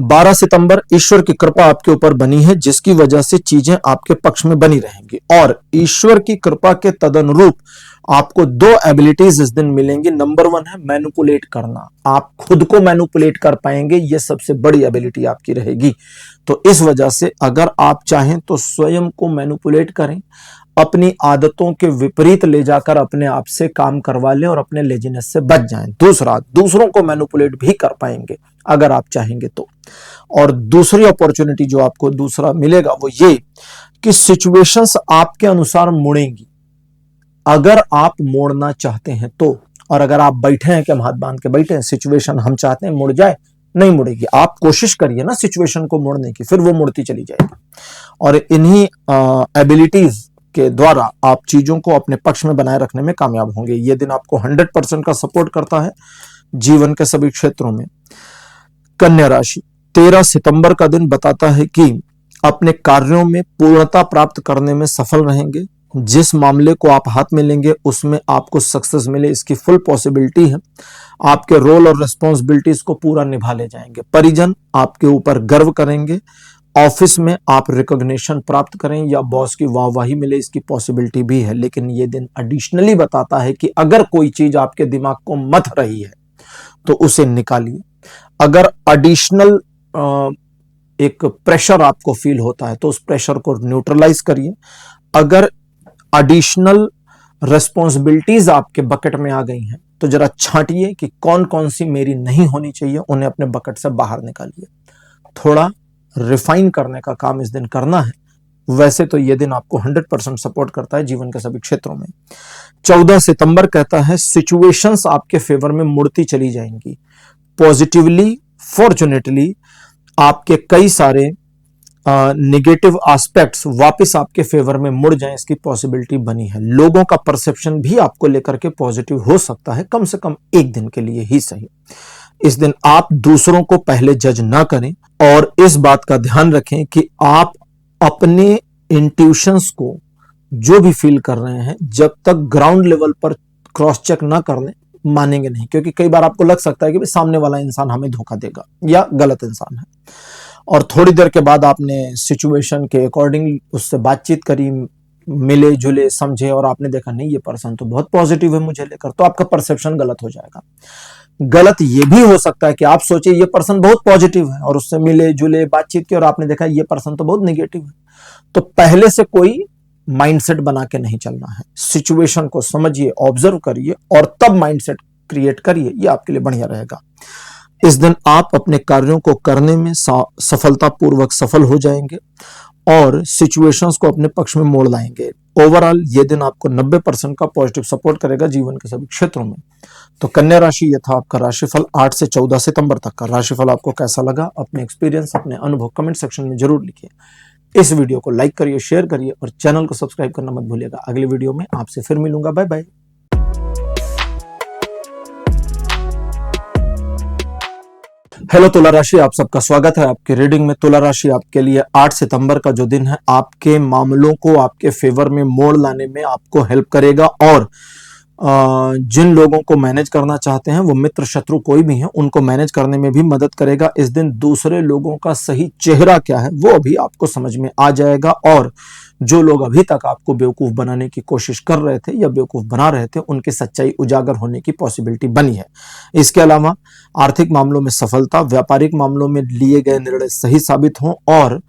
12 सितंबर, ईश्वर की कृपा आपके ऊपर बनी है, जिसकी वजह से चीजें आपके पक्ष में बनी रहेंगी। और ईश्वर की कृपा के तदनुरूप आपको 2 एबिलिटीज इस दिन मिलेंगी। नंबर 1 है मैनिपुलेट करना, आप खुद को मैनिपुलेट कर पाएंगे, यह सबसे बड़ी एबिलिटी आपकी रहेगी। तो इस वजह से अगर आप चाहें तो स्वयं को मैनिपुलेट करें, अपनी आदतों के विपरीत ले जाकर अपने आप से काम करवा लें और अपने लेजीनेस से बच जाएं। दूसरा, दूसरों को मैनिपुलेट भी कर पाएंगे अगर आप चाहेंगे तो। और दूसरी अपॉर्चुनिटी जो आपको दूसरा मिलेगा वो ये कि सिचुएशंस आपके अनुसार मुड़ेंगी, अगर आप मोड़ना चाहते हैं तो। और अगर आप बैठे हैं कि हम हाथ बांध के बैठे हैं, सिचुएशन हम चाहते हैं मुड़ जाए, नहीं मुड़ेगी। आप कोशिश करिए ना सिचुएशन को मोड़ने की, फिर वो मुड़ती चली जाएगी। और इन्हीं एबिलिटीज के द्वारा आप चीजों को अपने पक्ष में बनाए रखने में कामयाब होंगे। ये दिन आपको 100% का सपोर्ट करता है जीवन के सभी क्षेत्रों में। कन्या राशि, 13 सितंबर का दिन बताता है कि अपने कार्यों में पूर्णता प्राप्त करने में सफल रहेंगे। जिस मामले को आप हाथ में लेंगे उसमें आपको सक्सेस मिले, इसकी फुल पॉसिबिलिटी है। आपके रोल और रिस्पॉन्सिबिलिटीज को पूरा निभा ले जाएंगे। परिजन आपके ऊपर गर्व करेंगे। ऑफिस में आप रिकॉग्निशन प्राप्त करें या बॉस की वाहवाही मिले, इसकी पॉसिबिलिटी भी है। लेकिन यह दिन एडिशनली बताता है कि अगर कोई चीज आपके दिमाग को मथ रही है तो उसे निकालिए। अगर एडिशनल एक प्रेशर आपको फील होता है तो उस प्रेशर को न्यूट्रलाइज करिए। अगर एडिशनल रेस्पॉन्सिबिलिटीज आपके बकेट में आ गई हैं तो जरा छांटिए कि कौन कौन सी मेरी नहीं होनी चाहिए, उन्हें अपने बकेट से बाहर निकालिए। थोड़ा रिफाइन करने का काम इस दिन करना है। वैसे तो यह दिन आपको 100% सपोर्ट करता है जीवन के सभी क्षेत्रों में। 14 सितंबर कहता है सिचुएशंस आपके फेवर में मुड़ती चली जाएंगी। पॉजिटिवली, फॉर्चुनेटली आपके कई सारे नेगेटिव एस्पेक्ट्स वापस आपके फेवर में मुड़ जाएं, इसकी पॉसिबिलिटी बनी है। लोगों का परसेप्शन भी आपको लेकर के पॉजिटिव हो सकता है, कम से कम एक दिन के लिए ही सही। इस दिन आप दूसरों को पहले जज ना करें और इस बात का ध्यान रखें कि आप अपने इंट्यूशंस को जो भी फील कर रहे हैं जब तक ग्राउंड लेवल पर क्रॉस चेक ना करने मानेंगे नहीं। क्योंकि कई बार आपको लग सकता है कि सामने वाला इंसान हमें धोखा देगा या गलत इंसान है, और थोड़ी देर के बाद आपने सिचुएशन के अकॉर्डिंग उससे बातचीत करी, मिले जुले समझे, और आपने देखा नहीं ये पर्सन तो बहुत पॉजिटिव है मुझे लेकर, तो आपका परसेप्शन गलत हो जाएगा। गलत ये भी हो सकता है कि आप सोचे ये पर्सन बहुत पॉजिटिव है और उससे मिले जुले बातचीत की और आपने देखा ये पर्सन तो बहुत नेगेटिव है। तो पहले से कोई माइंडसेट बना के नहीं चलना है। सिचुएशन को समझिए, ऑब्जर्व करिए और तब माइंडसेट क्रिएट करिए, ये आपके लिए बढ़िया रहेगा। इस दिन आप अपने कार्यों को करने में सफलतापूर्वक सफल हो जाएंगे और सिचुएशंस को अपने पक्ष में मोड़ लाएंगे। ओवरऑल ये दिन आपको 90% का पॉजिटिव सपोर्ट करेगा जीवन के सभी क्षेत्रों में। तो कन्या राशि, ये था आपका राशिफल 8 से 14 सितंबर तक का। राशिफल आपको कैसा लगा, अपने एक्सपीरियंस, अपने अनुभव कमेंट सेक्शन में जरूर लिखिए। इस वीडियो को लाइक करिए, शेयर करिए और चैनल को सब्सक्राइब करना मत भूलिएगा। अगले वीडियो में आपसे फिर मिलूंगा। Bye bye. हेलो तुला राशि, आप सबका स्वागत है आपके रीडिंग में। तुला राशि आपके लिए 8 सितंबर का जो दिन है आपके मामलों को आपके फेवर में मोड़ लाने में आपको हेल्प करेगा और जिन लोगों को मैनेज करना चाहते हैं, वो मित्र शत्रु कोई भी है, उनको मैनेज करने में भी मदद करेगा। इस दिन दूसरे लोगों का सही चेहरा क्या है वो भी आपको समझ में आ जाएगा और जो लोग अभी तक आपको बेवकूफ बनाने की कोशिश कर रहे थे या बेवकूफ बना रहे थे, उनकी सच्चाई उजागर होने की पॉसिबिलिटी बनी है। इसके अलावा आर्थिक मामलों में सफलता, व्यापारिक मामलों में लिए गए निर्णय सही साबित हों और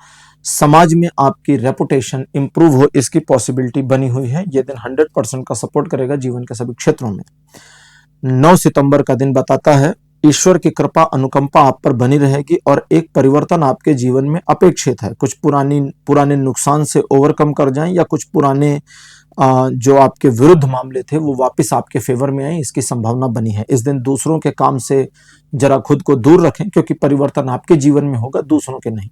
समाज में आपकी रेपुटेशन इंप्रूव हो, इसकी पॉसिबिलिटी बनी हुई है। यह दिन 100% का सपोर्ट करेगा जीवन के सभी क्षेत्रों में। 9 सितंबर का दिन बताता है ईश्वर की कृपा अनुकंपा आप पर बनी रहेगी और एक परिवर्तन आपके जीवन में अपेक्षित है। कुछ पुराने नुकसान से ओवरकम कर जाएं या कुछ पुराने जो आपके विरुद्ध मामले थे वो वापस आपके फेवर में आए, इसकी संभावना बनी है। इस दिन दूसरों के काम से जरा खुद को दूर रखें क्योंकि परिवर्तन आपके जीवन में होगा, दूसरों के नहीं।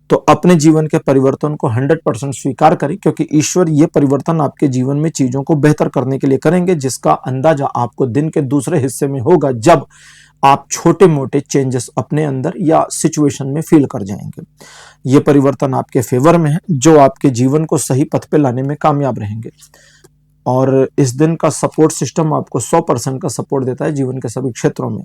तो अपने जीवन के परिवर्तन को 100% स्वीकार करें क्योंकि ईश्वर ये परिवर्तन आपके जीवन में चीजों को बेहतर करने के लिए करेंगे, जिसका अंदाजा आपको दिन के दूसरे हिस्से में होगा जब आप छोटे मोटे चेंजेस अपने अंदर या सिचुएशन में फील कर जाएंगे। ये परिवर्तन आपके फेवर में है जो आपके जीवन को सही पथ पे लाने में कामयाब रहेंगे। और इस दिन का सपोर्ट सिस्टम आपको 100% का सपोर्ट देता है जीवन के सभी क्षेत्रों में।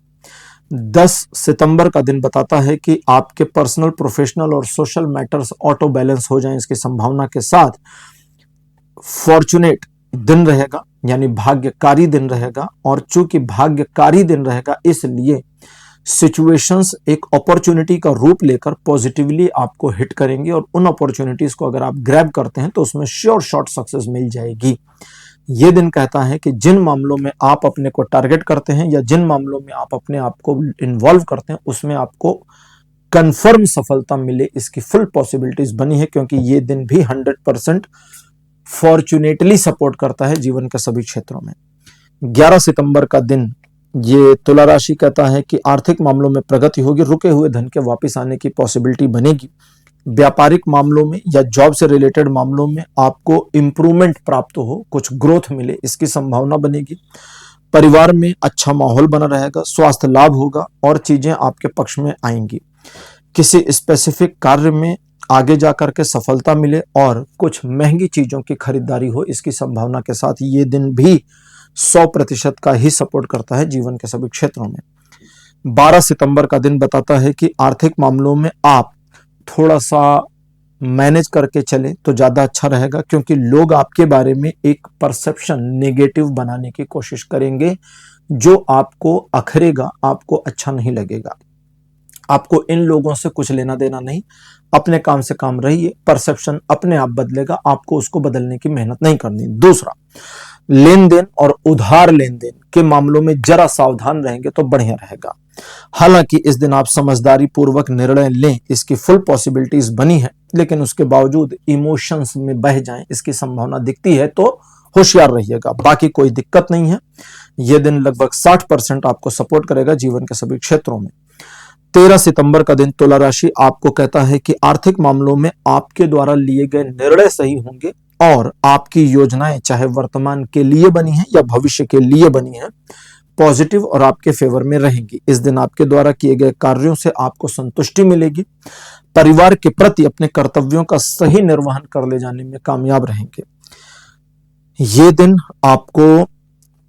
10 सितंबर का दिन बताता है कि आपके पर्सनल, प्रोफेशनल और सोशल मैटर्स ऑटो बैलेंस हो जाएं, इसकी संभावना के साथ फॉर्चुनेट दिन रहेगा, यानी भाग्यकारी दिन रहेगा। और चूंकि भाग्यकारी दिन रहेगा इसलिए सिचुएशंस एक अपॉर्चुनिटी का रूप लेकर पॉजिटिवली आपको हिट करेंगे और उन अपॉर्चुनिटीज को अगर आप ग्रैब करते हैं तो उसमें श्योर शॉट सक्सेस मिल जाएगी। यह दिन कहता है कि जिन मामलों में आप अपने को टारगेट करते हैं या जिन मामलों में आप अपने आप को इन्वॉल्व करते हैं उसमें आपको कंफर्म सफलता मिले, इसकी फुल पॉसिबिलिटीज बनी है क्योंकि ये दिन भी 100% फॉर्चुनेटली सपोर्ट करता है जीवन के सभी क्षेत्रों में। 11 सितंबर का दिन ये तुला राशि कहता है कि आर्थिक मामलों में प्रगति होगी, रुके हुए धन के वापस आने की पॉसिबिलिटी बनेगी। व्यापारिक मामलों में या जॉब से रिलेटेड मामलों में आपको इंप्रूवमेंट प्राप्त हो, कुछ ग्रोथ मिले, इसकी संभावना बनेगी। परिवार में अच्छा माहौल बना रहेगा, स्वास्थ्य लाभ होगा और चीजें आपके पक्ष में आएंगी। किसी स्पेसिफिक कार्य में आगे जाकर के सफलता मिले और कुछ महंगी चीजों की खरीदारी हो, इसकी संभावना के साथ ये दिन भी 100% का ही सपोर्ट करता है जीवन के सभी क्षेत्रों में। 12 सितंबर का दिन बताता है कि आर्थिक मामलों में आप थोड़ा सा मैनेज करके चले तो ज्यादा अच्छा रहेगा, क्योंकि लोग आपके बारे में एक परसेप्शन नेगेटिव बनाने की कोशिश करेंगे जो आपको अखरेगा, आपको अच्छा नहीं लगेगा। आपको इन लोगों से कुछ लेना देना नहीं, अपने काम से काम रहिए, परसेप्शन अपने आप बदलेगा, आपको उसको बदलने की मेहनत नहीं करनी। दूसरा, लेन देन और उधार लेन देन के मामलों में जरा सावधान रहेंगे तो बढ़िया रहेगा। हालांकि इस दिन आप समझदारी पूर्वक निर्णय लें, इसकी फुल पॉसिबिलिटीज बनी है, लेकिन उसके बावजूद इमोशंस में बह जाएं, इसकी संभावना दिखती है, तो होशियार रहिएगा। बाकी कोई दिक्कत नहीं है। यह दिन लगभग 60% आपको सपोर्ट करेगा जीवन के सभी क्षेत्रों में। 13 सितंबर का दिन तुला राशि आपको कहता है कि आर्थिक मामलों में आपके द्वारा लिए गए निर्णय सही होंगे और आपकी योजनाएं चाहे वर्तमान के लिए बनी है या भविष्य के लिए बनी है, पॉजिटिव और आपके फेवर में रहेंगी। इस दिन आपके द्वारा किए गए कार्यों से आपको संतुष्टि मिलेगी। परिवार के प्रति अपने कर्तव्यों का सही निर्वहन कर ले जाने में कामयाब रहेंगे। ये दिन आपको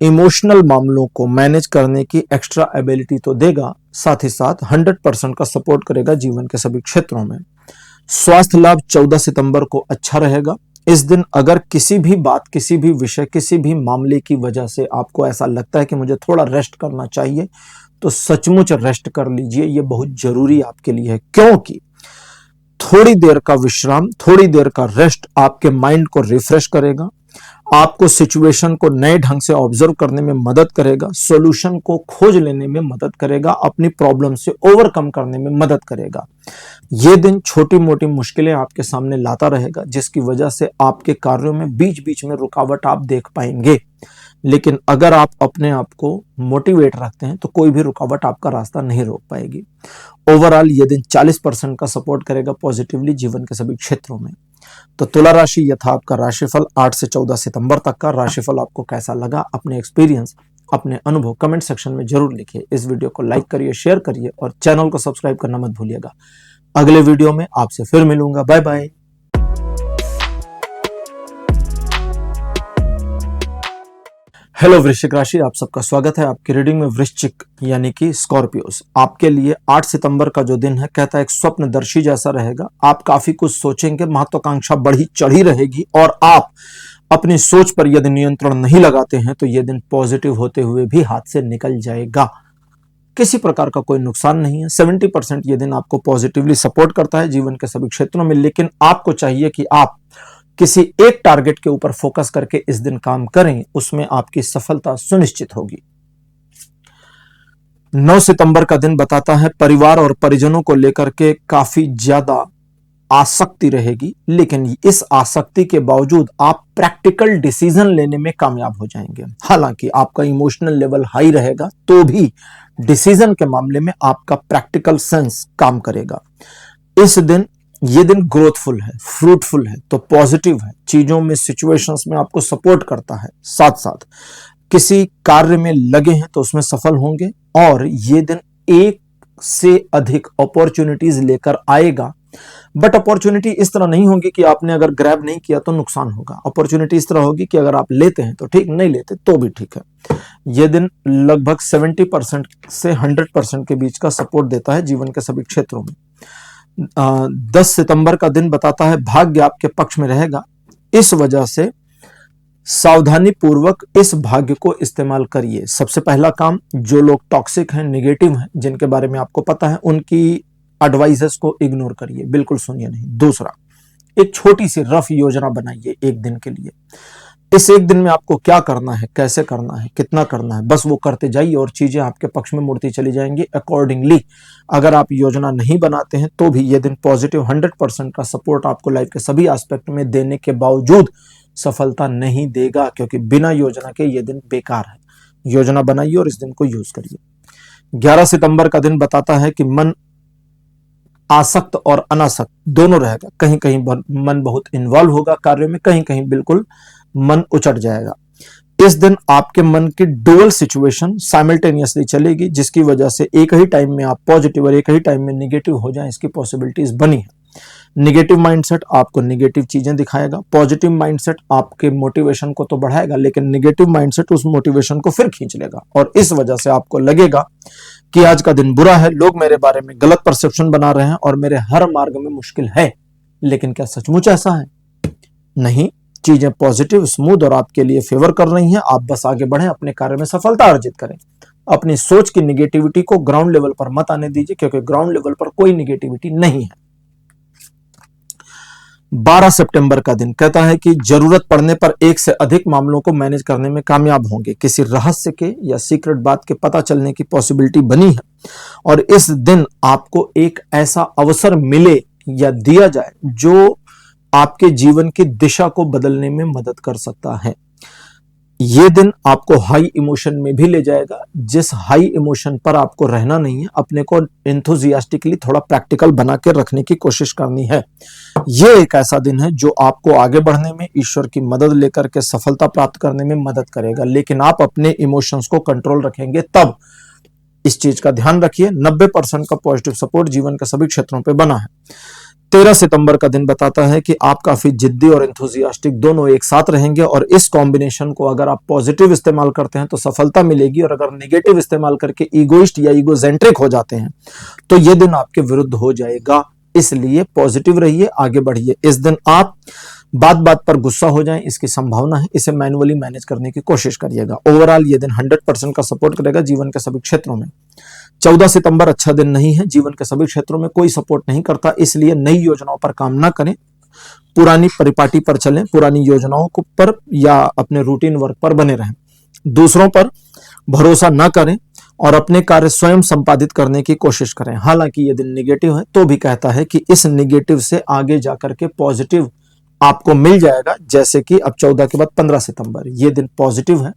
इमोशनल मामलों को मैनेज करने की एक्स्ट्रा एबिलिटी तो देगा, साथ ही साथ 100% का सपोर्ट करेगा जीवन के सभी क्षेत्रों में। स्वास्थ्य लाभ 14 सितंबर को अच्छा रहेगा। इस दिन अगर किसी भी बात, किसी भी विषय, किसी भी मामले की वजह से आपको ऐसा लगता है कि मुझे थोड़ा रेस्ट करना चाहिए, तो सचमुच रेस्ट कर लीजिए। ये बहुत जरूरी आपके लिए है, क्योंकि थोड़ी देर का विश्राम, थोड़ी देर का रेस्ट आपके माइंड को रिफ्रेश करेगा, आपको सिचुएशन को नए ढंग से ऑब्जर्व करने में मदद करेगा, सॉल्यूशन को खोज लेने में मदद करेगा, अपनी प्रॉब्लम से ओवरकम करने में मदद करेगा। यह दिन छोटी मोटी मुश्किलें आपके सामने लाता रहेगा, जिसकी वजह से आपके कार्यों में बीच बीच में रुकावट आप देख पाएंगे। लेकिन अगर आप अपने आप को मोटिवेट रखते हैं तो कोई भी रुकावट आपका रास्ता नहीं रोक पाएगी। ओवरऑल यह दिन 40% का सपोर्ट करेगा पॉजिटिवली जीवन के सभी क्षेत्रों में। तो तुला राशि, यह था आपका राशिफल 8 से 14 सितंबर तक का। राशिफल आपको कैसा लगा, अपने एक्सपीरियंस, अपने अनुभव कमेंट सेक्शन में जरूर लिखिए। इस वीडियो को लाइक करिए, शेयर करिए और चैनल को सब्सक्राइब करना मत भूलिएगा। अगले वीडियो में आपसे फिर मिलूंगा। Bye bye. हेलो वृश्चिक राशि, आप सबका स्वागत है आपकी रीडिंग में। वृश्चिक यानी कि स्कॉर्पियोस, आपके लिए 8 सितंबर का जो दिन है, कहता है एक स्वप्नदर्शी जैसा रहेगा। आप काफी कुछ सोचेंगे, महत्वाकांक्षा बढ़ी चढ़ी रहेगी और आप अपनी सोच पर यदि नियंत्रण नहीं लगाते हैं तो यह दिन पॉजिटिव होते हुए भी हाथ से निकल जाएगा। किसी प्रकार का कोई नुकसान नहीं है। 70% यह दिन आपको पॉजिटिवली सपोर्ट करता है जीवन के सभी क्षेत्रों में, लेकिन आपको चाहिए कि आप किसी एक टारगेट के ऊपर फोकस करके इस दिन काम करें, उसमें आपकी सफलता सुनिश्चित होगी। 9 सितंबर का दिन बताता है परिवार और परिजनों को लेकर के काफी ज्यादा आसक्ति रहेगी, लेकिन इस आसक्ति के बावजूद आप प्रैक्टिकल डिसीजन लेने में कामयाब हो जाएंगे। हालांकि आपका इमोशनल लेवल हाई रहेगा तो भी डिसीजन के मामले में आपका प्रैक्टिकल सेंस काम करेगा। ये दिन ग्रोथफुल है, फ्रूटफुल है, तो पॉजिटिव है। चीजों में, सिचुएशंस में आपको सपोर्ट करता है। साथ साथ किसी कार्य में लगे हैं तो उसमें सफल होंगे और ये दिन एक से अधिक अपॉर्चुनिटीज लेकर आएगा। बट अपॉर्चुनिटी इस तरह नहीं होगी कि आपने अगर ग्रैब नहीं किया तो नुकसान होगा। अपॉर्चुनिटी इस तरह होगी कि अगर आप लेते हैं तो ठीक, नहीं लेते तो भी ठीक है। यह दिन लगभग 70% से 100% के बीच का सपोर्ट देता है जीवन के सभी क्षेत्रों में। 10 सितंबर का दिन बताता है भाग्य आपके पक्ष में रहेगा। इस वजह से सावधानी पूर्वक इस भाग्य को इस्तेमाल करिए। सबसे पहला काम, जो लोग टॉक्सिक हैं, नेगेटिव हैं, जिनके बारे में आपको पता है, उनकी एडवाइजेस को इग्नोर करिए, बिल्कुल सुनिए नहीं। दूसरा, एक छोटी सी रफ योजना बनाइए एक दिन के लिए। इस एक दिन में आपको क्या करना है, कैसे करना है, कितना करना है, बस वो करते जाइए और चीजें आपके पक्ष में मुड़ती चली जाएंगी। अकॉर्डिंगली अगर आप योजना नहीं बनाते हैं तो भी ये दिन पॉजिटिव 100% का सपोर्ट आपको लाइफ के सभी एस्पेक्ट में देने के बावजूद सफलता नहीं देगा, क्योंकि बिना योजना के ये दिन बेकार है। योजना बनाइए और इस दिन को यूज करिए। 11 सितंबर का दिन बताता है कि मन आसक्त और अनासक्त दोनों रहेगा। कहीं कहीं मन बहुत इन्वॉल्व होगा कार्यों में, कहीं कहीं बिल्कुल मन उचट जाएगा। इस दिन आपके मन की डुअल सिचुएशन साइमल्टेनियसली चलेगी, जिसकी वजह से एक ही टाइम में आप पॉजिटिव और एक ही टाइम में निगेटिव हो जाएं, इसकी पॉसिबिलिटीज बनी है। निगेटिव माइंडसेट आपको निगेटिव चीजें दिखाएगा, पॉजिटिव माइंडसेट आपके मोटिवेशन को तो बढ़ाएगा, लेकिन निगेटिव माइंडसेट उस मोटिवेशन को फिर खींच लेगा और इस वजह से आपको लगेगा कि आज का दिन बुरा है, लोग मेरे बारे में गलत परसेप्शन बना रहे हैं और मेरे हर मार्ग में मुश्किल है। लेकिन क्या सचमुच ऐसा है? नहीं, चीजें पॉजिटिव, स्मूथ और आपके लिए फेवर कर रही हैं। आप बस आगे बढ़ें, अपने कार्य में सफलता अर्जित करें। अपनी सोच की निगेटिविटी को ग्राउंड लेवल पर मत आने दीजिए, क्योंकि ग्राउंड लेवल पर कोई निगेटिविटी नहीं है। 12 सितंबर का दिन कहता है कि जरूरत पड़ने पर एक से अधिक मामलों को मैनेज करने में कामयाब होंगे। किसी रहस्य के या सीक्रेट बात के पता चलने की पॉसिबिलिटी बनी है और इस दिन आपको एक ऐसा अवसर मिले या दिया जाए जो आपके जीवन की दिशा को बदलने में मदद कर सकता है। ये दिन आपको हाई इमोशन में भी ले जाएगा। जिस हाई इमोशन पर आपको रहना नहीं है, अपने को एंथुजियास्टिकली थोड़ा प्रैक्टिकल बना के रखने की कोशिश करनी है। ये एक ऐसा दिन है जो आपको आगे बढ़ने में, ईश्वर की मदद लेकर के सफलता प्राप्त करने में मदद करेगा, लेकिन आप अपने इमोशंस को कंट्रोल रखेंगे तब। इस चीज का ध्यान रखिए। 90% का पॉजिटिव सपोर्ट जीवन के सभी क्षेत्रों पर बना है। 13 सितंबर का दिन बताता है कि आप काफी जिद्दी और एंथुजियास्टिक दोनों एक साथ रहेंगे और इस कॉम्बिनेशन को अगर आप पॉजिटिव इस्तेमाल करते हैं तो सफलता मिलेगी, और अगर नेगेटिव इस्तेमाल करके ईगोइस्ट या ईगोजेंट्रिक हो जाते हैं तो यह दिन आपके विरुद्ध हो जाएगा। इसलिए पॉजिटिव रहिए, आगे बढ़िए। इस दिन आप बात बात पर गुस्सा हो जाएं, इसकी संभावना है। इसे मैनुअली मैनेज करने की कोशिश करिएगा। ओवरऑल ये दिन 100% का सपोर्ट करेगा जीवन के सभी क्षेत्रों में। 14 सितंबर अच्छा दिन नहीं है, जीवन के सभी क्षेत्रों में कोई सपोर्ट नहीं करता, इसलिए नई योजनाओं पर काम ना करें, पुरानी परिपाटी पर चलें, पुरानी योजनाओं पर या अपने रूटीन वर्क पर बने रहें। दूसरों पर भरोसा ना करें और अपने कार्य स्वयं संपादित करने की कोशिश करें। हालांकि ये दिन निगेटिव है तो भी कहता है कि इस निगेटिव से आगे जाकर के पॉजिटिव आपको मिल जाएगा, जैसे कि अब 14 के बाद 15 सितंबर ये दिन पॉजिटिव है।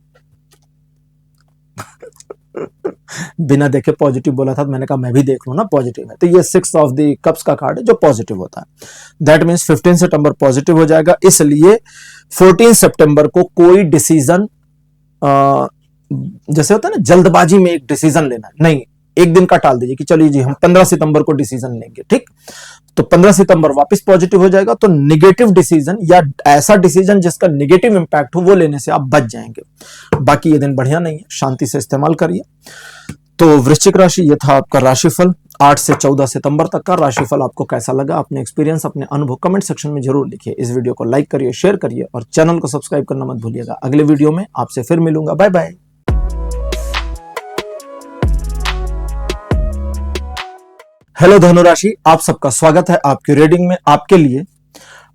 बिना देखे पॉजिटिव बोला था, मैंने कहा मैं भी देख लूं ना पॉजिटिव है, तो ये 6 ऑफ द कप्स का कार्ड है जो पॉजिटिव होता है। दैट मीन्स 15 सितंबर पॉजिटिव हो जाएगा। इसलिए 14 सितंबर को कोई डिसीजन, जैसे होता है ना जल्दबाजी में एक डिसीजन लेना, नहीं, एक दिन का टाल दीजिए कि चलिए जी हम 15 सितंबर को डिसीजन लेंगे, ठीक। तो 15 सितंबर वापस पॉजिटिव हो जाएगा, तो नेगेटिव डिसीजन या ऐसा डिसीजन जिसका नेगेटिव इंपैक्ट हो वो लेने से आप बच जाएंगे। बाकी ये दिन बढ़िया नहीं है, शांति से इस्तेमाल करिए। तो वृश्चिक राशि, ये था आपका राशिफल 8 से 14 सितंबर तक का। राशिफल आपको कैसा लगा, अपने एक्सपीरियंस, अपने अनुभव कमेंट सेक्शन में जरूर लिखिए। इस वीडियो को लाइक करिए, शेयर करिए और चैनल को सब्सक्राइब करना मत भूलिएगा। अगले वीडियो में आपसे फिर मिलूंगा। Bye bye. हेलो धनुराशि, आप सबका स्वागत है आपकी रीडिंग में। आपके लिए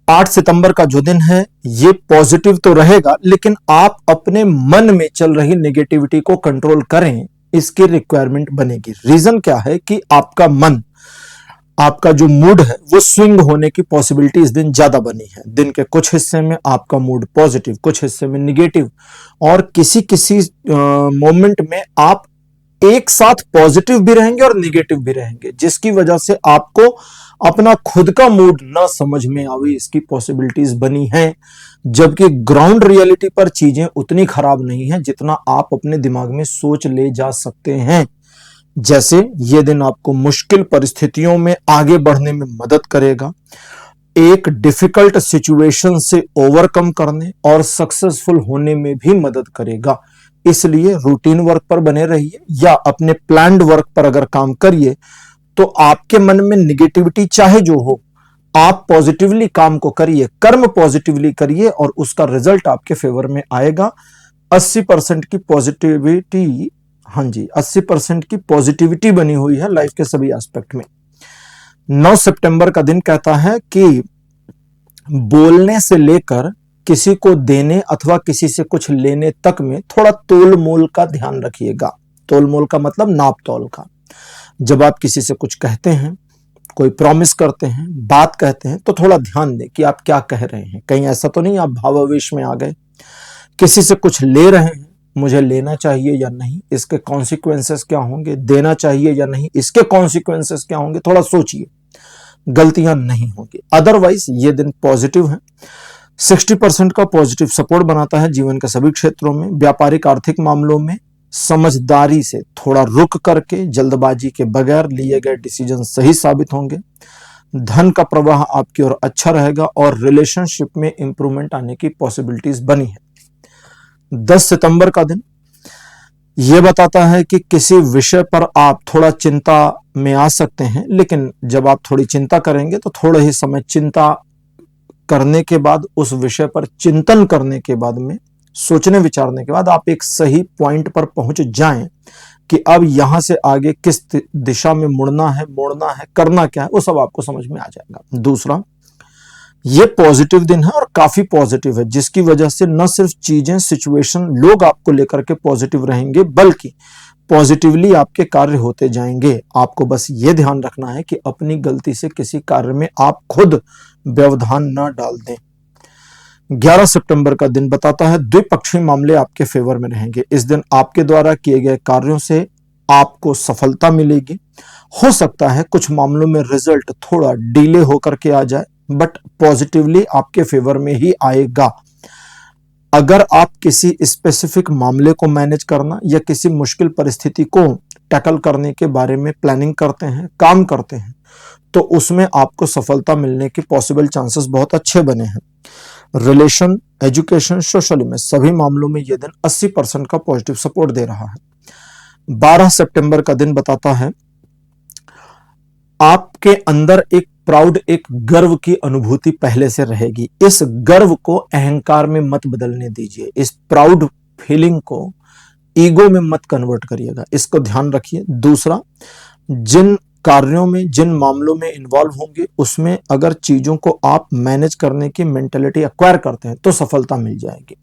8 सितंबर का जो दिन है ये पॉजिटिव तो रहेगा, लेकिन आप अपने मन में चल रही नेगेटिविटी को कंट्रोल करें, इसकी रिक्वायरमेंट बनेगी। रीजन क्या है कि आपका मन, आपका जो मूड है वो स्विंग होने की पॉसिबिलिटी इस दिन ज्यादा बनी है। दिन के कुछ हिस्से में आपका मूड पॉजिटिव, कुछ हिस्से में निगेटिव, और किसी किसी मोमेंट में आप एक साथ पॉजिटिव भी रहेंगे और निगेटिव भी रहेंगे, जिसकी वजह से आपको अपना खुद का मूड ना समझ में आवे, इसकी पॉसिबिलिटीज बनी हैं। जबकि ग्राउंड रियलिटी पर चीजें उतनी खराब नहीं है जितना आप अपने दिमाग में सोच ले जा सकते हैं। जैसे ये दिन आपको मुश्किल परिस्थितियों में आगे बढ़ने में मदद करेगा, एक डिफिकल्ट सिचुएशन से ओवरकम करने और सक्सेसफुल होने में भी मदद करेगा। इसलिए रूटीन वर्क पर बने रहिए या अपने प्लान्ड वर्क पर अगर काम करिए तो आपके मन में निगेटिविटी चाहे जो हो, आप पॉजिटिवली काम को करिए, कर्म पॉजिटिवली करिए और उसका रिजल्ट आपके फेवर में आएगा। 80% की पॉजिटिविटी, हाँ जी 80% की पॉजिटिविटी बनी हुई है लाइफ के सभी एस्पेक्ट में। 9 सितंबर का दिन कहता है कि बोलने से लेकर किसी को देने अथवा किसी से कुछ लेने तक में थोड़ा तोल मोल का ध्यान रखिएगा। तोल मोल का मतलब नाप तोल का। जब आप किसी से कुछ कहते हैं, कोई प्रॉमिस करते हैं, बात कहते हैं, तो थोड़ा ध्यान दें कि आप क्या कह रहे हैं। कहीं ऐसा तो नहीं आप भावावेश में आ गए। किसी से कुछ ले रहे हैं, मुझे लेना चाहिए या नहीं, इसके कॉन्सिक्वेंसेस क्या होंगे, देना चाहिए या नहीं, इसके कॉन्सिक्वेंसेस क्या होंगे, थोड़ा सोचिए। गलतियां नहीं होंगी। अदरवाइज ये दिन पॉजिटिव है। 60% का पॉजिटिव सपोर्ट बनाता है जीवन के सभी क्षेत्रों में। व्यापारिक आर्थिक मामलों में समझदारी से थोड़ा रुक करके जल्दबाजी के बगैर लिए गए डिसीजन सही साबित होंगे। धन का प्रवाह आपकी ओर अच्छा रहेगा और रिलेशनशिप में इंप्रूवमेंट आने की पॉसिबिलिटीज बनी है। 10 सितंबर का दिन यह बताता है कि किसी विषय पर आप थोड़ा चिंता में आ सकते हैं, लेकिन जब आप थोड़ी चिंता करेंगे तो थोड़ा ही समय चिंता करने के बाद, उस विषय पर चिंतन करने के बाद में, सोचने विचारने के बाद आप एक सही पॉइंट पर पहुंच जाएं कि अब यहां से आगे किस दिशा में मुड़ना है, मोड़ना है, करना क्या है, वो सब आपको समझ में आ जाएगा। दूसरा, ये पॉजिटिव दिन है और काफी पॉजिटिव है, जिसकी वजह से न सिर्फ चीजें, सिचुएशन, लोग आपको लेकर के पॉजिटिव रहेंगे, बल्कि पॉजिटिवली आपके कार्य होते जाएंगे। आपको बस ये ध्यान रखना है कि अपनी गलती से किसी कार्य में आप खुद व्यवधान न डाल दें। 11 सितंबर का दिन बताता है द्विपक्षीय मामले आपके फेवर में रहेंगे। इस दिन आपके द्वारा किए गए कार्यों से आपको सफलता मिलेगी। हो सकता है कुछ मामलों में रिजल्ट थोड़ा डिले होकर के आ जाए, बट पॉजिटिवली आपके फेवर में ही आएगा। अगर आप किसी स्पेसिफिक मामले को मैनेज करना या किसी मुश्किल परिस्थिति को टैकल करने के बारे में प्लानिंग करते हैं, काम करते हैं, तो उसमें आपको सफलता मिलने के पॉसिबल चांसेस बहुत अच्छे बने हैं। रिलेशन, एजुकेशन, सोशल में सभी मामलों में यह दिन 80% का पॉजिटिव सपोर्ट दे रहा है। 12 सितंबर का दिन बताता है आपके अंदर एक प्राउड, एक गर्व की अनुभूति पहले से रहेगी। इस गर्व को अहंकार में मत बदलने दीजिए। इस प्राउड फीलिंग को ईगो में मत कन्वर्ट करिएगा, इसको ध्यान रखिए। दूसरा, जिन कार्यों में, जिन मामलों में इन्वॉल्व होंगे, उसमें अगर चीजों को आप मैनेज करने की मेंटेलिटी एक्वायर करते हैं तो सफलता मिल जाएगी।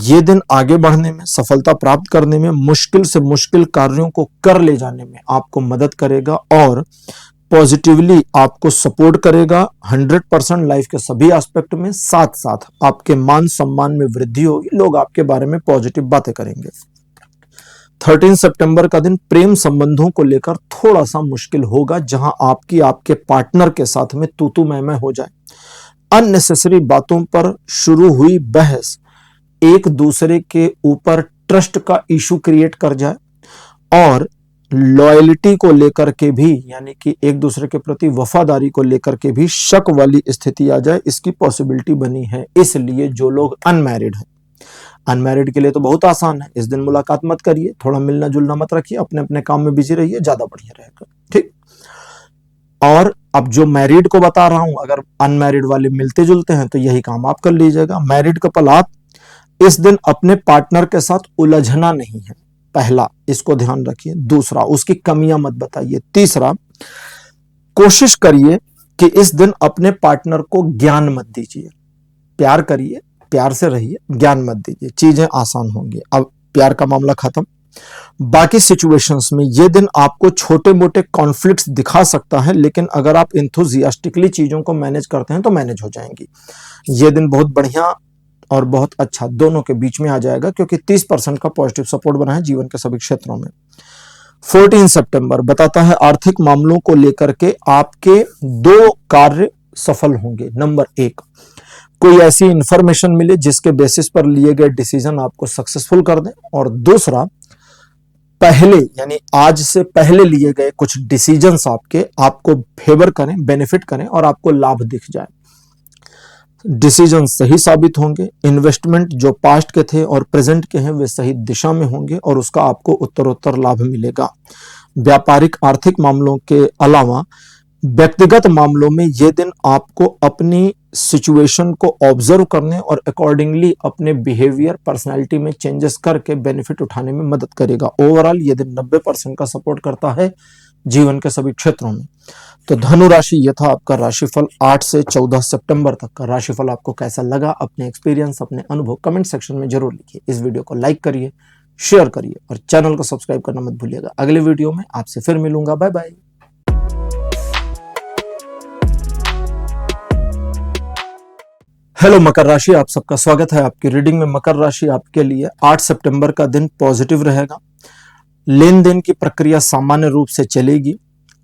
ये दिन आगे बढ़ने में, सफलता प्राप्त करने में, मुश्किल से मुश्किल कार्यों को कर ले जाने में आपको मदद करेगा और पॉजिटिवली आपको सपोर्ट करेगा 100% लाइफ के सभी एस्पेक्ट में। साथ साथ आपके मान सम्मान में वृद्धि होगी, लोग आपके बारे में पॉजिटिव बातें करेंगे। 13 सितंबर का दिन प्रेम संबंधों को लेकर थोड़ा सा मुश्किल होगा, जहां आपके पार्टनर के साथ में तू मैं हो जाए, अननेसेसरी बातों पर शुरू हुई बहस एक दूसरे के ऊपर ट्रस्ट का इशू क्रिएट कर जाए और लॉयल्टी को लेकर के भी, यानी कि एक दूसरे के प्रति वफादारी को लेकर के भी शक वाली स्थिति आ जाए, इसकी पॉसिबिलिटी बनी है। इसलिए जो लोग अनमैरिड हैं, अनमैरिड के लिए तो बहुत आसान है, इस दिन मुलाकात मत करिए, थोड़ा मिलना जुलना मत रखिए, अपने अपने काम में बिजी रहिए, ज्यादा बढ़िया रहेगा। ठीक। और अब जो मैरिड को बता रहा हूं, अगर अनमैरिड वाले मिलते जुलते हैं तो यही काम आप कर लीजिएगा। मैरिड कपल, आप इस दिन अपने पार्टनर के साथ उलझना नहीं है, पहला इसको ध्यान रखिए। दूसरा, उसकी कमियां मत बताइए। तीसरा, कोशिश करिए कि इस दिन अपने पार्टनर को ज्ञान मत दीजिए। प्यार करिए, प्यार से रहिए, ज्ञान मत दीजिए, चीजें आसान होंगी। अब प्यार का मामला खत्म। बाकी सिचुएशंस में यह दिन आपको छोटे मोटे कॉन्फ्लिक्ट्स दिखा सकता है, लेकिन अगर आप इंथुजियास्टिकली चीजों को मैनेज करते हैं तो मैनेज हो जाएंगी। यह दिन बहुत बढ़िया और बहुत अच्छा दोनों के बीच में आ जाएगा, क्योंकि 30% का पॉजिटिव सपोर्ट बना है जीवन के सभी क्षेत्रों में। 14 सितंबर बताता है आर्थिक मामलों को लेकर के आपके 2 कार्य सफल होंगे। नंबर 1, कोई ऐसी इंफॉर्मेशन मिले जिसके बेसिस पर लिए गए डिसीजन आपको सक्सेसफुल कर दें, और दूसरा, पहले यानी आज से पहले लिए गए कुछ डिसीजंस आपको फेवर करें, बेनिफिट करें और आपको लाभ दिख जाए। डिसीजन सही साबित होंगे। इन्वेस्टमेंट जो पास्ट के थे और प्रेजेंट के हैं वे सही दिशा में होंगे और उसका आपको उत्तरोत्तर लाभ मिलेगा। व्यापारिक आर्थिक मामलों के अलावा व्यक्तिगत मामलों में यह दिन आपको अपनी सिचुएशन को ऑब्जर्व करने और अकॉर्डिंगली अपने बिहेवियर, पर्सनालिटी में चेंजेस करके बेनिफिट उठाने में मदद करेगा। ओवरऑल यह दिन 90% का सपोर्ट करता है जीवन के सभी क्षेत्रों में। तो धनु राशि, यह था आपका राशिफल 8 से 14 सितंबर तक का राशिफल। आपको कैसा लगा? अपने एक्सपीरियंस, अपने अनुभव कमेंट सेक्शन में जरूर लिखिए। इस वीडियो को लाइक करिए, शेयर करिए और चैनल को सब्सक्राइब करना मत भूलिएगा। अगले वीडियो में आपसे फिर मिलूंगा। Bye bye. हेलो मकर राशि, आप सबका स्वागत है आपकी रीडिंग में। मकर राशि आपके लिए 8 सितंबर का दिन पॉजिटिव रहेगा। लेन देन की प्रक्रिया सामान्य रूप से चलेगी।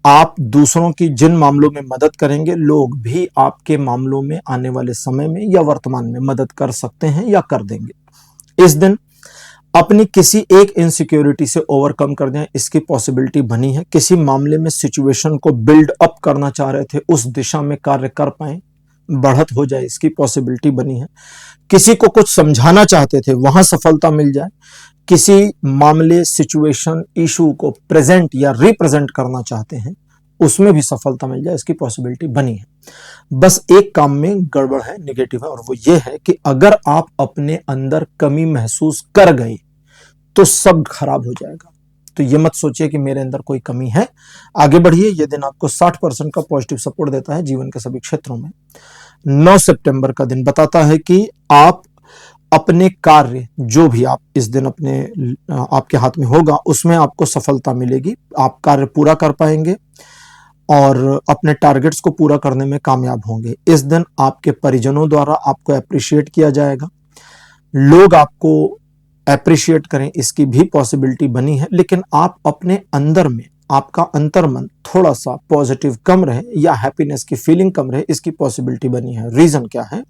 आप दूसरों की जिन मामलों में मदद करेंगे, लोग भी आपके मामलों में आने वाले समय में या वर्तमान में मदद कर सकते हैं या कर देंगे। इस दिन अपनी किसी एक इनसिक्योरिटी से ओवरकम कर जाएं, इसकी पॉसिबिलिटी बनी है। किसी मामले में सिचुएशन को बिल्ड अप करना चाह रहे थे, उस दिशा में कार्य कर पाए, बढ़त हो जाए, इसकी पॉसिबिलिटी बनी है। किसी को कुछ समझाना चाहते थे, वहां सफलता मिल जाए। किसी मामले, सिचुएशन, इशू को प्रेजेंट या रिप्रेजेंट करना चाहते हैं, उसमें भी सफलता मिल जाए, इसकी पॉसिबिलिटी बनी है। बस एक काम में गड़बड़ है, नेगेटिव है, और वो ये है कि अगर आप अपने अंदर कमी महसूस कर गए तो सब खराब हो जाएगा। तो ये मत सोचिए कि मेरे अंदर कोई कमी है, आगे बढ़िए। ये दिन आपको 60% का पॉजिटिव सपोर्ट देता है जीवन के सभी क्षेत्रों में। 9 सितंबर का दिन बताता है कि आप अपने कार्य, जो भी आप इस दिन अपने आपके हाथ में होगा, उसमें आपको सफलता मिलेगी। आप कार्य पूरा कर पाएंगे और अपने टारगेट्स को पूरा करने में कामयाब होंगे। इस दिन आपके परिजनों द्वारा आपको अप्रिशिएट किया जाएगा। लोग आपको अप्रिशिएट करें, इसकी भी पॉसिबिलिटी बनी है। लेकिन आप अपने अंदर में, आपका अंतर्मन थोड़ा सा पॉजिटिव कम रहे या हैप्पीनेस की फीलिंग कम रहे, इसकी पॉसिबिलिटी बनी है। रीजन क्या है?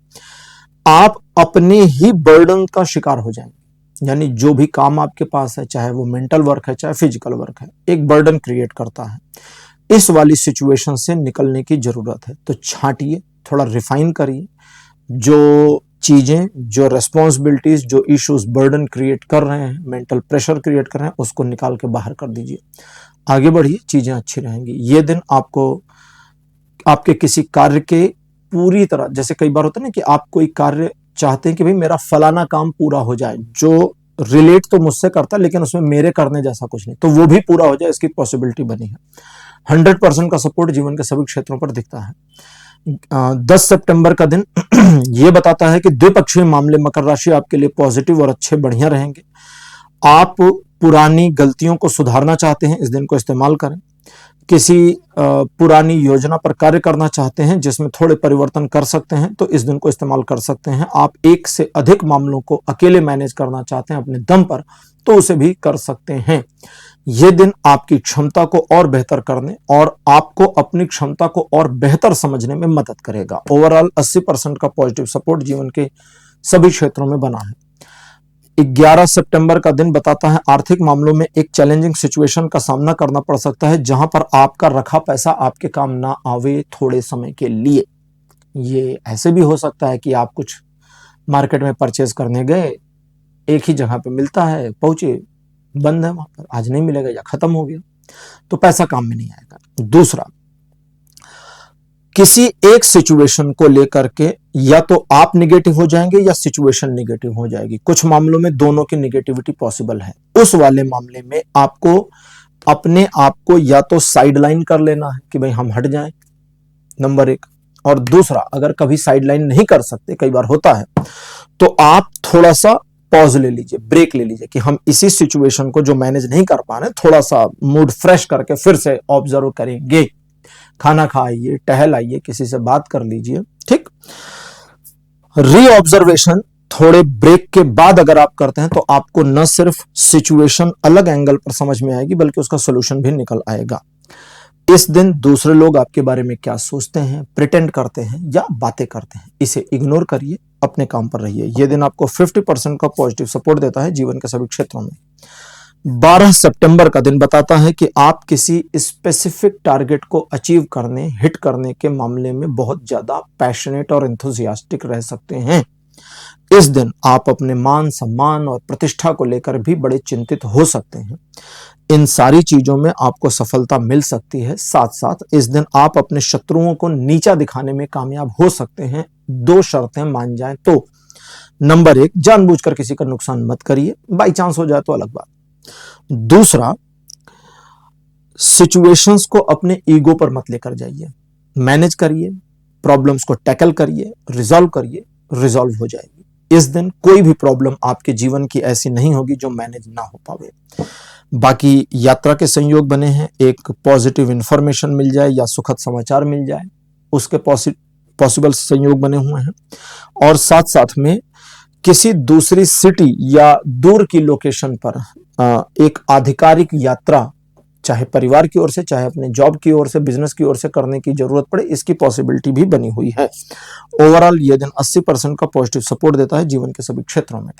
आप अपने ही बर्डन का शिकार हो जाएंगे। यानी जो भी काम आपके पास है, चाहे वो मेंटल वर्क है, चाहे फिजिकल वर्क है, एक बर्डन क्रिएट करता है। इस वाली सिचुएशन से निकलने की जरूरत है। तो छांटिए, थोड़ा रिफाइन करिए। जो चीजें, जो रेस्पॉन्सिबिलिटीज, जो इश्यूज बर्डन क्रिएट कर रहे हैं, मेंटल प्रेशर क्रिएट कर रहे हैं, उसको निकाल के बाहर कर दीजिए। आगे बढ़िए, चीजें अच्छी रहेंगी। ये दिन आपको आपके किसी कार्य के पूरी तरह, जैसे कई बार होता है ना कि आप कोई कार्य चाहते हैं कि भाई मेरा फलाना काम पूरा हो जाए, जो रिलेट तो मुझसे करता है लेकिन उसमें मेरे करने जैसा कुछ नहीं, तो वो भी पूरा हो जाए, इसकी पॉसिबिलिटी बनी है। 100% का सपोर्ट जीवन के सभी क्षेत्रों पर दिखता है। 10 सितंबर का दिन ये बताता है कि द्विपक्षीय मामले मकर राशि आपके लिए पॉजिटिव और अच्छे बढ़िया रहेंगे। आप पुरानी गलतियों को सुधारना चाहते हैं, इस दिन को इस्तेमाल करें। किसी पुरानी योजना पर कार्य करना चाहते हैं जिसमें थोड़े परिवर्तन कर सकते हैं, तो इस दिन को इस्तेमाल कर सकते हैं। आप एक से अधिक मामलों को अकेले मैनेज करना चाहते हैं अपने दम पर, तो उसे भी कर सकते हैं। यह दिन आपकी क्षमता को और बेहतर करने और आपको अपनी क्षमता को और बेहतर समझने में मदद करेगा। ओवरऑल 80% का पॉजिटिव सपोर्ट जीवन के सभी क्षेत्रों में बना है। 11 सितंबर का दिन बताता है आर्थिक मामलों में एक चैलेंजिंग सिचुएशन का सामना करना पड़ सकता है, जहां पर आपका रखा पैसा आपके काम ना आवे थोड़े समय के लिए। ये ऐसे भी हो सकता है कि आप कुछ मार्केट में परचेज करने गए, एक ही जगह पे मिलता है, पहुंचे, बंद है वहां पर, आज नहीं मिलेगा या खत्म हो गया, तो पैसा काम में नहीं आएगा। दूसरा, किसी एक सिचुएशन को लेकर के या तो आप निगेटिव हो जाएंगे या सिचुएशन निगेटिव हो जाएगी। कुछ मामलों में दोनों की निगेटिविटी पॉसिबल है। उस वाले मामले में आपको अपने आप को या तो साइडलाइन कर लेना है कि भाई हम हट जाएं, नंबर 1। और दूसरा, अगर कभी साइडलाइन नहीं कर सकते, कई बार होता है, तो आप थोड़ा सा पॉज ले लीजिए, ब्रेक ले लीजिए कि हम इसी सिचुएशन को जो मैनेज नहीं कर पा रहे, थोड़ा सा मूड फ्रेश करके फिर से ऑब्जर्व करेंगे। खाना खाइए, टहल आइए, किसी से बात कर लीजिए, ठीक। रीऑब्जर्वेशन थोड़े ब्रेक के बाद अगर आप करते हैं तो आपको न सिर्फ सिचुएशन अलग एंगल पर समझ में आएगी, बल्कि उसका सॉल्यूशन भी निकल आएगा। इस दिन दूसरे लोग आपके बारे में क्या सोचते हैं, प्रिटेंड करते हैं या बातें करते हैं, इसे इग्नोर करिए, अपने काम पर रहिए। यह दिन आपको 50% का पॉजिटिव सपोर्ट देता है जीवन के सभी क्षेत्रों में। 12 सितंबर का दिन बताता है कि आप किसी स्पेसिफिक टारगेट को अचीव करने, हिट करने के मामले में बहुत ज्यादा पैशनेट और एंथुसियास्टिक रह सकते हैं। इस दिन आप अपने मान, सम्मान और प्रतिष्ठा को लेकर भी बड़े चिंतित हो सकते हैं। इन सारी चीजों में आपको सफलता मिल सकती है। साथ साथ इस दिन आप अपने शत्रुओं को नीचा दिखाने में कामयाब हो सकते हैं। 2 शर्तें मान जाएं तो। नंबर 1, जानबूझकर किसी का नुकसान मत करिए, बाई चांस हो जाए तो अलग बात। दूसरा, सिचुएशंस को अपने ईगो पर मत लेकर जाइए, मैनेज करिए, प्रॉब्लम्स को टैकल करिए, रिजॉल्व करिए, रिजॉल्व हो जाएगी। इस दिन कोई भी प्रॉब्लम आपके जीवन की ऐसी नहीं होगी जो मैनेज ना हो पावे। बाकी यात्रा के संयोग बने हैं, एक पॉजिटिव इंफॉर्मेशन मिल जाए या सुखद समाचार मिल जाए, उसके पॉसिबल संयोग बने हुए हैं। और साथ साथ में किसी दूसरी सिटी या दूर की लोकेशन पर एक आधिकारिक यात्रा चाहे परिवार की ओर से, चाहे अपने जॉब की ओर से, बिजनेस की ओर से करने की जरूरत पड़े, इसकी पॉसिबिलिटी भी बनी हुई है। ओवरऑल ये दिन 80% का पॉजिटिव सपोर्ट देता है जीवन के सभी क्षेत्रों में।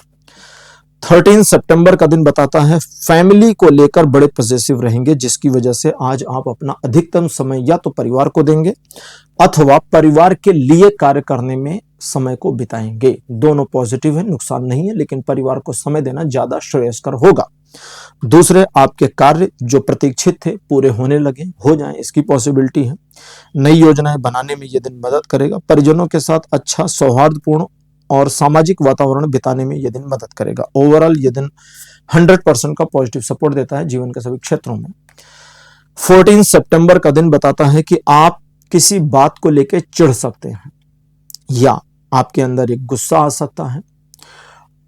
13 सितंबर का दिन बताता है फैमिली को लेकर बड़े पॉजिटिव रहेंगे, जिसकी वजह से आज आप अपना अधिकतम समय या तो परिवार को देंगे अथवा परिवार के लिए कार्य करने में समय को बिताएंगे। दोनों पॉजिटिव है, नुकसान नहीं है, लेकिन परिवार को समय देना ज्यादा श्रेयस्कर होगा। दूसरे, आपके कार्य जो प्रतीक्षित थे पूरे होने लगे, हो जाएं, इसकी पॉसिबिलिटी है। नई योजनाएं बनाने में यह दिन मदद करेगा। परिजनों के साथ अच्छा सौहार्दपूर्ण और सामाजिक वातावरण बिताने में यह दिन मदद करेगा। ओवरऑल यह दिन 100% का पॉजिटिव सपोर्ट देता है जीवन के सभी क्षेत्रों में। 14 सितंबर का दिन बताता है कि आप किसी बात को लेकर चिढ़ सकते हैं या आपके अंदर एक गुस्सा आ सकता है।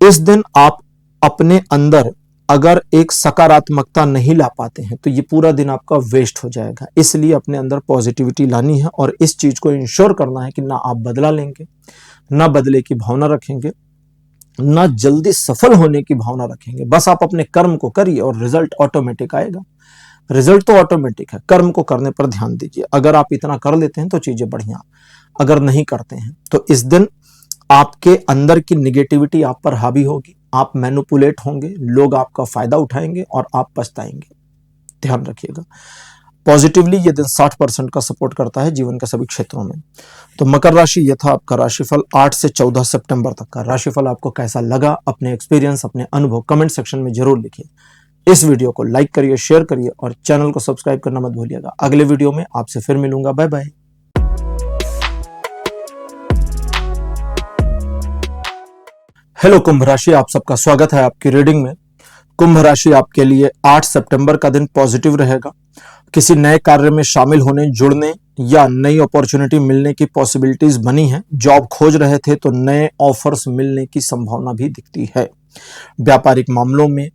इस दिन आप अपने अंदर अगर एक सकारात्मकता नहीं ला पाते हैं तो ये पूरा दिन आपका वेस्ट हो जाएगा। इसलिए अपने अंदर पॉजिटिविटी लानी है और इस चीज को इंश्योर करना है कि ना आप बदला लेंगे, ना बदले की भावना रखेंगे, ना जल्दी सफल होने की भावना रखेंगे। बस आप अपने कर्म को करिए और रिजल्ट ऑटोमेटिक आएगा। रिजल्ट तो ऑटोमेटिक है, कर्म को करने पर ध्यान दीजिए। अगर आप इतना कर लेते हैं तो चीजें बढ़िया, अगर नहीं करते हैं तो इस दिन आपके अंदर की निगेटिविटी आप पर हावी होगी, आप मैनिपुलेट होंगे, लोग आपका फायदा उठाएंगे और आप पछताएंगे। ध्यान रखिएगा। पॉजिटिवली ये दिन 60% का सपोर्ट करता है जीवन के सभी क्षेत्रों में। तो मकर राशि, ये था आपका राशिफल 8 से 14 सितंबर तक का। राशिफल आपको कैसा लगा, अपने एक्सपीरियंस, अपने अनुभव कमेंट सेक्शन में जरूर लिखिए। इस वीडियो को लाइक करिए, शेयर करिए और चैनल को सब्सक्राइब करना मत भूलिएगा। अगले वीडियो में आपसे फिर मिलूंगा। Bye bye. हेलो कुंभ राशि, आप सबका स्वागत है आपकी रीडिंग में। कुंभ राशि, आपके लिए 8 सितंबर का दिन पॉजिटिव रहेगा। किसी नए कार्य में शामिल होने, जुड़ने या नई अपॉर्चुनिटी मिलने की पॉसिबिलिटीज बनी है। जॉब खोज रहे थे तो नए ऑफर्स मिलने की संभावना भी दिखती है। व्यापारिक मामलों में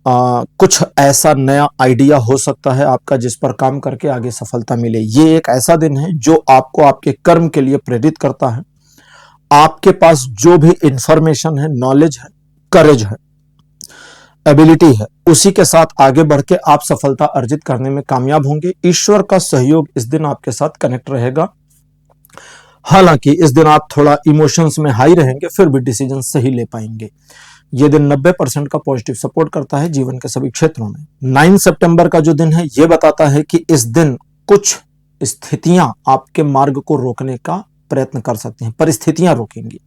कुछ ऐसा नया आइडिया हो सकता है आपका जिस पर काम करके आगे सफलता मिले। ये एक ऐसा दिन है जो आपको आपके कर्म के लिए प्रेरित करता है। आपके पास जो भी इंफॉर्मेशन है, नॉलेज है, करेज है, एबिलिटी है, उसी के साथ आगे बढ़ के आप सफलता अर्जित करने में कामयाब होंगे। ईश्वर का सहयोग इस दिन आपके साथ कनेक्ट रहेगा। हालांकि इस दिन आप थोड़ा इमोशंस में हाई रहेंगे, फिर भी डिसीजन सही ले पाएंगे। यह दिन 90% का पॉजिटिव सपोर्ट करता है जीवन के सभी क्षेत्रों में। 9 सितंबर का जो दिन है, यह बताता है कि इस दिन कुछ स्थितियां आपके मार्ग को रोकने का प्रयत्न कर सकती हैं। परिस्थितियां रोकेंगी।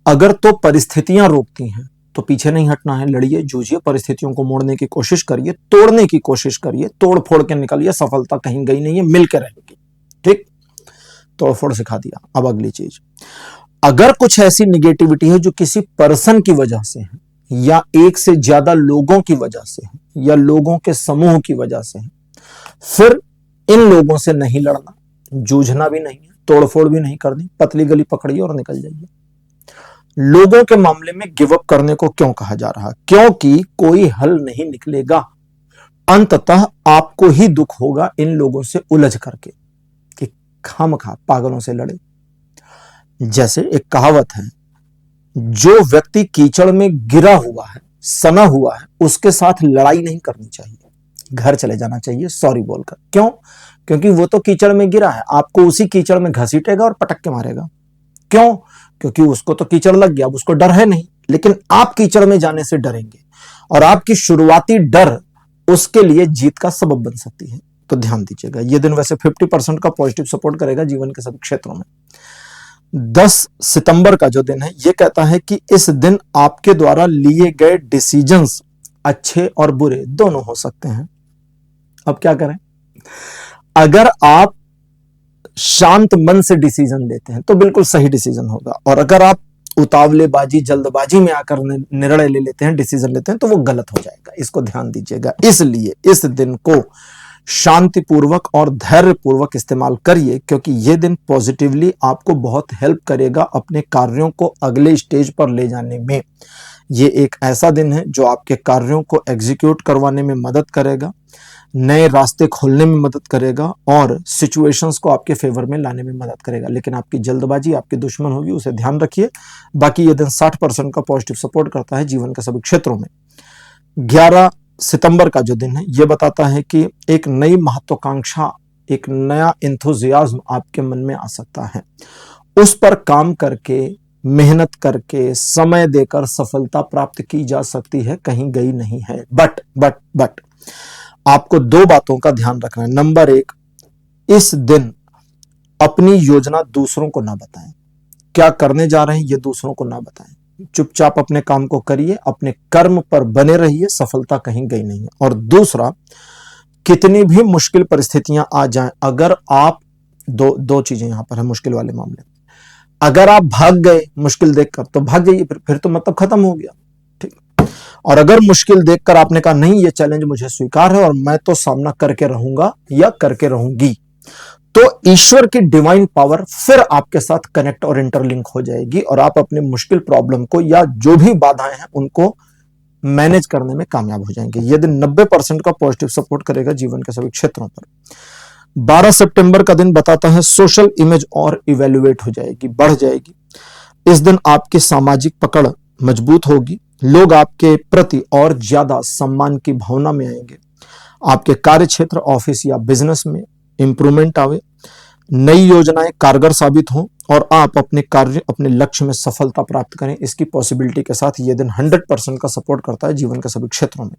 अगर तो परिस्थितियां रोकती हैं तो पीछे नहीं हटना है, लड़िए, जूझिए, परिस्थितियों को मोड़ने की कोशिश करिए, तोड़ने की कोशिश करिए, तोड़ फोड़ के निकलिए। सफलता कहीं गई नहीं है, मिलकर रहेगी। ठीक, तोड़ फोड़ सिखा दिया। अब अगली चीज, अगर कुछ ऐसी निगेटिविटी है जो किसी पर्सन की वजह से है या एक से ज्यादा लोगों की वजह से है या लोगों के समूह की वजह से है, फिर इन लोगों से नहीं लड़ना, जूझना भी नहीं है, तोड़फोड़ भी नहीं करनी, पतली गली पकड़िए और निकल जाइए। लोगों के मामले में गिव अप करने को क्यों कहा जा रहा? क्योंकि कोई हल नहीं निकलेगा। अंततः आपको ही दुख होगा इन लोगों से उलझ करके कि खामखा पागलों से लड़े। जैसे एक कहावत है, जो व्यक्ति कीचड़ में गिरा हुआ है, सना हुआ है, उसके साथ लड़ाई नहीं करनी चाहिए, घर चले जाना चाहिए सॉरी बोलकर। क्यों? क्योंकि वो तो कीचड़ में गिरा है, आपको उसी कीचड़ में घसीटेगा और पटक के मारेगा। क्यों? क्योंकि उसको तो कीचड़ लग गया, अब उसको डर है नहीं, लेकिन आप कीचड़ में जाने से डरेंगे और आपकी शुरुआती डर उसके लिए जीत का सबब बन सकती है। तो ध्यान दीजिएगा। यह दिन वैसे 50% का पॉजिटिव सपोर्ट करेगा जीवन के सभी क्षेत्रों में। 10 सितंबर का जो दिन है, यह कहता है कि इस दिन आपके द्वारा लिए गए डिसीजंस अच्छे और बुरे दोनों हो सकते हैं। अब क्या करें? अगर आप शांत मन से डिसीजन लेते हैं तो बिल्कुल सही डिसीजन होगा, और अगर आप उतावलेबाजी, जल्दबाजी में आकर निर्णय ले लेते हैं, डिसीजन लेते हैं, तो वो गलत हो जाएगा। इसको ध्यान दीजिएगा। इसलिए इस दिन को शांतिपूर्वक और धैर्यपूर्वक इस्तेमाल करिए, क्योंकि यह दिन पॉजिटिवली आपको बहुत हेल्प करेगा अपने कार्यों को अगले स्टेज पर ले जाने में। ये एक ऐसा दिन है जो आपके कार्यों को एग्जीक्यूट करवाने में मदद करेगा, नए रास्ते खोलने में मदद करेगा और सिचुएशंस को आपके फेवर में लाने में मदद करेगा। लेकिन आपकी जल्दबाजी आपकी दुश्मन होगी, उसे ध्यान रखिए। बाकी यह दिन 60% का पॉजिटिव सपोर्ट करता है जीवन के सभी क्षेत्रों में। 11 सितंबर का जो दिन है ये बताता है कि एक नई महत्वाकांक्षा, एक नया एंथुजियाज्म आपके मन में आ सकता है। उस पर काम करके, मेहनत करके, समय देकर सफलता प्राप्त की जा सकती है, कहीं गई नहीं है। बट आपको दो बातों का ध्यान रखना है। नंबर एक, इस दिन अपनी योजना दूसरों को ना बताएं। क्या करने जा रहे हैं ये दूसरों को ना बताएं। चुपचाप अपने काम को करिए, अपने कर्म पर बने रहिए, सफलता कहीं गई नहीं है। और दूसरा, कितनी भी मुश्किल परिस्थितियां आ जाएं, अगर आप दो चीजें यहां पर है मुश्किल वाले मामले में। अगर आप भाग गए मुश्किल देखकर तो भाग जाइए, फिर तो मतलब खत्म हो गया, ठीक। और अगर मुश्किल देखकर आपने कहा नहीं ये चैलेंज मुझे स्वीकार है और मैं तो सामना करके रहूंगा या करके रहूंगी, तो ईश्वर की डिवाइन पावर फिर आपके साथ कनेक्ट और इंटरलिंक हो जाएगी और आप अपने मुश्किल प्रॉब्लम को या जो भी बाधाएं हैं उनको मैनेज करने में कामयाब हो जाएंगे। ये दिन 90% का पॉजिटिव सपोर्ट करेगा जीवन के सभी क्षेत्रों पर। 12 सितंबर का दिन बताता है सोशल इमेज और इवेल्युएट हो जाएगी, बढ़ जाएगी। इस दिन आपकी सामाजिक पकड़ मजबूत होगी, लोग आपके प्रति और ज्यादा सम्मान की भावना में आएंगे। आपके कार्य क्षेत्र, ऑफिस या बिजनेस में इंप्रूवमेंट आवे, नई योजनाएं कारगर साबित हों और आप अपने कार्य, अपने लक्ष्य में सफलता प्राप्त करें। इसकी पॉसिबिलिटी के साथ यह दिन 100% का सपोर्ट करता है जीवन के सभी क्षेत्रों में।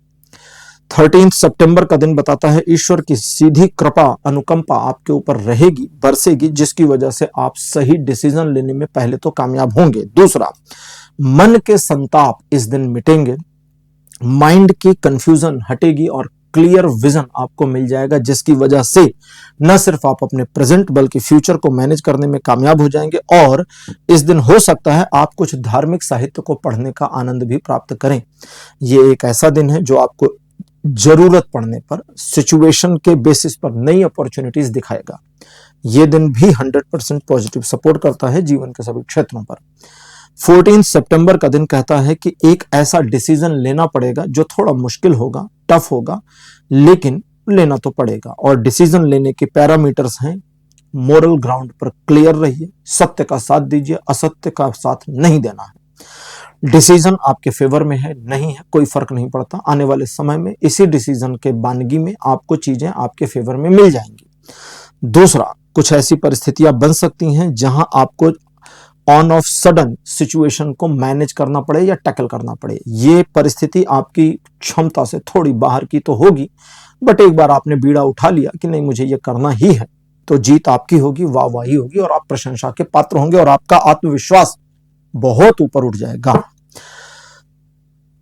13 सितंबर का दिन बताता है ईश्वर की सीधी कृपा, अनुकंपा आपके ऊपर रहेगी, बरसेगी, जिसकी वजह से आप सही डिसीजन लेने में पहले तो कामयाब होंगे। दूसरा, मन के संताप इस दिन मिटेंगे, माइंड की कंफ्यूजन हटेगी और क्लियर विजन आपको मिल जाएगा, जिसकी वजह से न सिर्फ आप अपने प्रेजेंट बल्कि फ्यूचर को मैनेज करने में कामयाब हो जाएंगे। और इस दिन हो सकता है आप कुछ धार्मिक साहित्य को पढ़ने का आनंद भी प्राप्त करें। ये एक ऐसा दिन है जो आपको जरूरत पड़ने पर, सिचुएशन के बेसिस पर नई अपॉर्चुनिटीज दिखाएगा। यह दिन भी 100% पॉजिटिव सपोर्ट करता है जीवन के सभी क्षेत्रों पर। 14 सितंबर का दिन कहता है कि एक ऐसा डिसीजन लेना पड़ेगा जो थोड़ा मुश्किल होगा, टफ होगा, लेकिन लेना तो पड़ेगा। और डिसीजन लेने के पैरामीटर्स हैं, मोरल ग्राउंड पर क्लियर रहिए, सत्य का साथ दीजिए, असत्य का साथ नहीं देना है। डिसीजन आपके फेवर में है, नहीं है, कोई फर्क नहीं पड़ता। आने वाले समय में इसी डिसीजन के बानगी में आपको चीजें आपके फेवर में मिल जाएंगी। दूसरा, कुछ ऐसी परिस्थितियां बन सकती हैं जहां आपको ऑन ऑफ सडन सिचुएशन को मैनेज करना पड़े या टैकल करना पड़े। ये परिस्थिति आपकी क्षमता से थोड़ी बाहर की तो होगी, बट एक बार आपने बीड़ा उठा लिया कि नहीं मुझे ये करना ही है, तो जीत आपकी होगी, वाहवाही होगी और आप प्रशंसा के पात्र होंगे और आपका आत्मविश्वास बहुत ऊपर उठ जाएगा।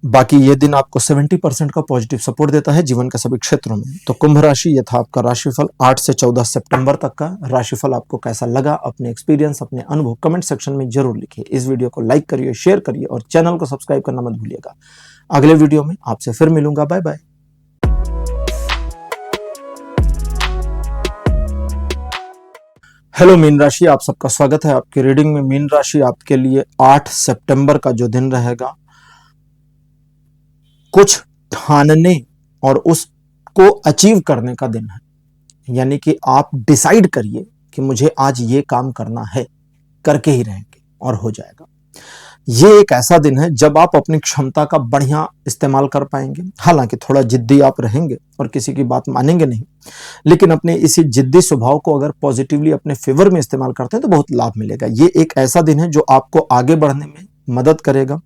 बाकी ये दिन आपको 70% का पॉजिटिव सपोर्ट देता है जीवन के सभी क्षेत्रों में। तो कुंभ राशि, ये था आपका राशिफल 8 से 14 सितंबर तक का। राशिफल आपको कैसा लगा, अपने एक्सपीरियंस, अपने अनुभव कमेंट सेक्शन में जरूर लिखिए। इस वीडियो को लाइक करिए, शेयर करिए और चैनल को सब्सक्राइब करना मत भूलिएगा। अगले वीडियो में आपसे फिर मिलूंगा। Bye bye. हेलो मीन राशि, आप सबका स्वागत है आपकी रीडिंग में। मीन राशि आपके लिए 8 सितंबर का जो दिन रहेगा, कुछ ठानने और उसको अचीव करने का दिन है। यानी कि आप डिसाइड करिए कि मुझे आज ये काम करना है, करके ही रहेंगे और हो जाएगा। ये एक ऐसा दिन है जब आप अपनी क्षमता का बढ़िया इस्तेमाल कर पाएंगे। हालांकि थोड़ा जिद्दी आप रहेंगे और किसी की बात मानेंगे नहीं, लेकिन अपने इसी जिद्दी स्वभाव को अगर पॉजिटिवली अपने फेवर में इस्तेमाल करते हैं तो बहुत लाभ मिलेगा। ये एक ऐसा दिन है जो आपको आगे बढ़ने में मदद करेगा,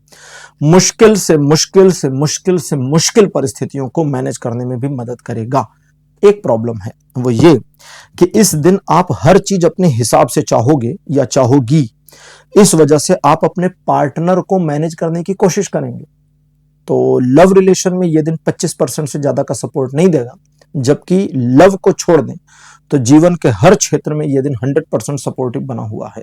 मुश्किल से मुश्किल परिस्थितियों को मैनेज करने में भी मदद करेगा। एक प्रॉब्लम है, वो ये कि इस दिन आप हर चीज अपने हिसाब से चाहोगे या चाहोगी। इस वजह से आप अपने पार्टनर को मैनेज करने की कोशिश करेंगे। तो लव रिलेशन में यह दिन 25% से ज्यादा का सपोर्ट नहीं देगा, जबकि लव को छोड़ दें तो जीवन के हर क्षेत्र में यह दिन 100% सपोर्टिव बना हुआ है।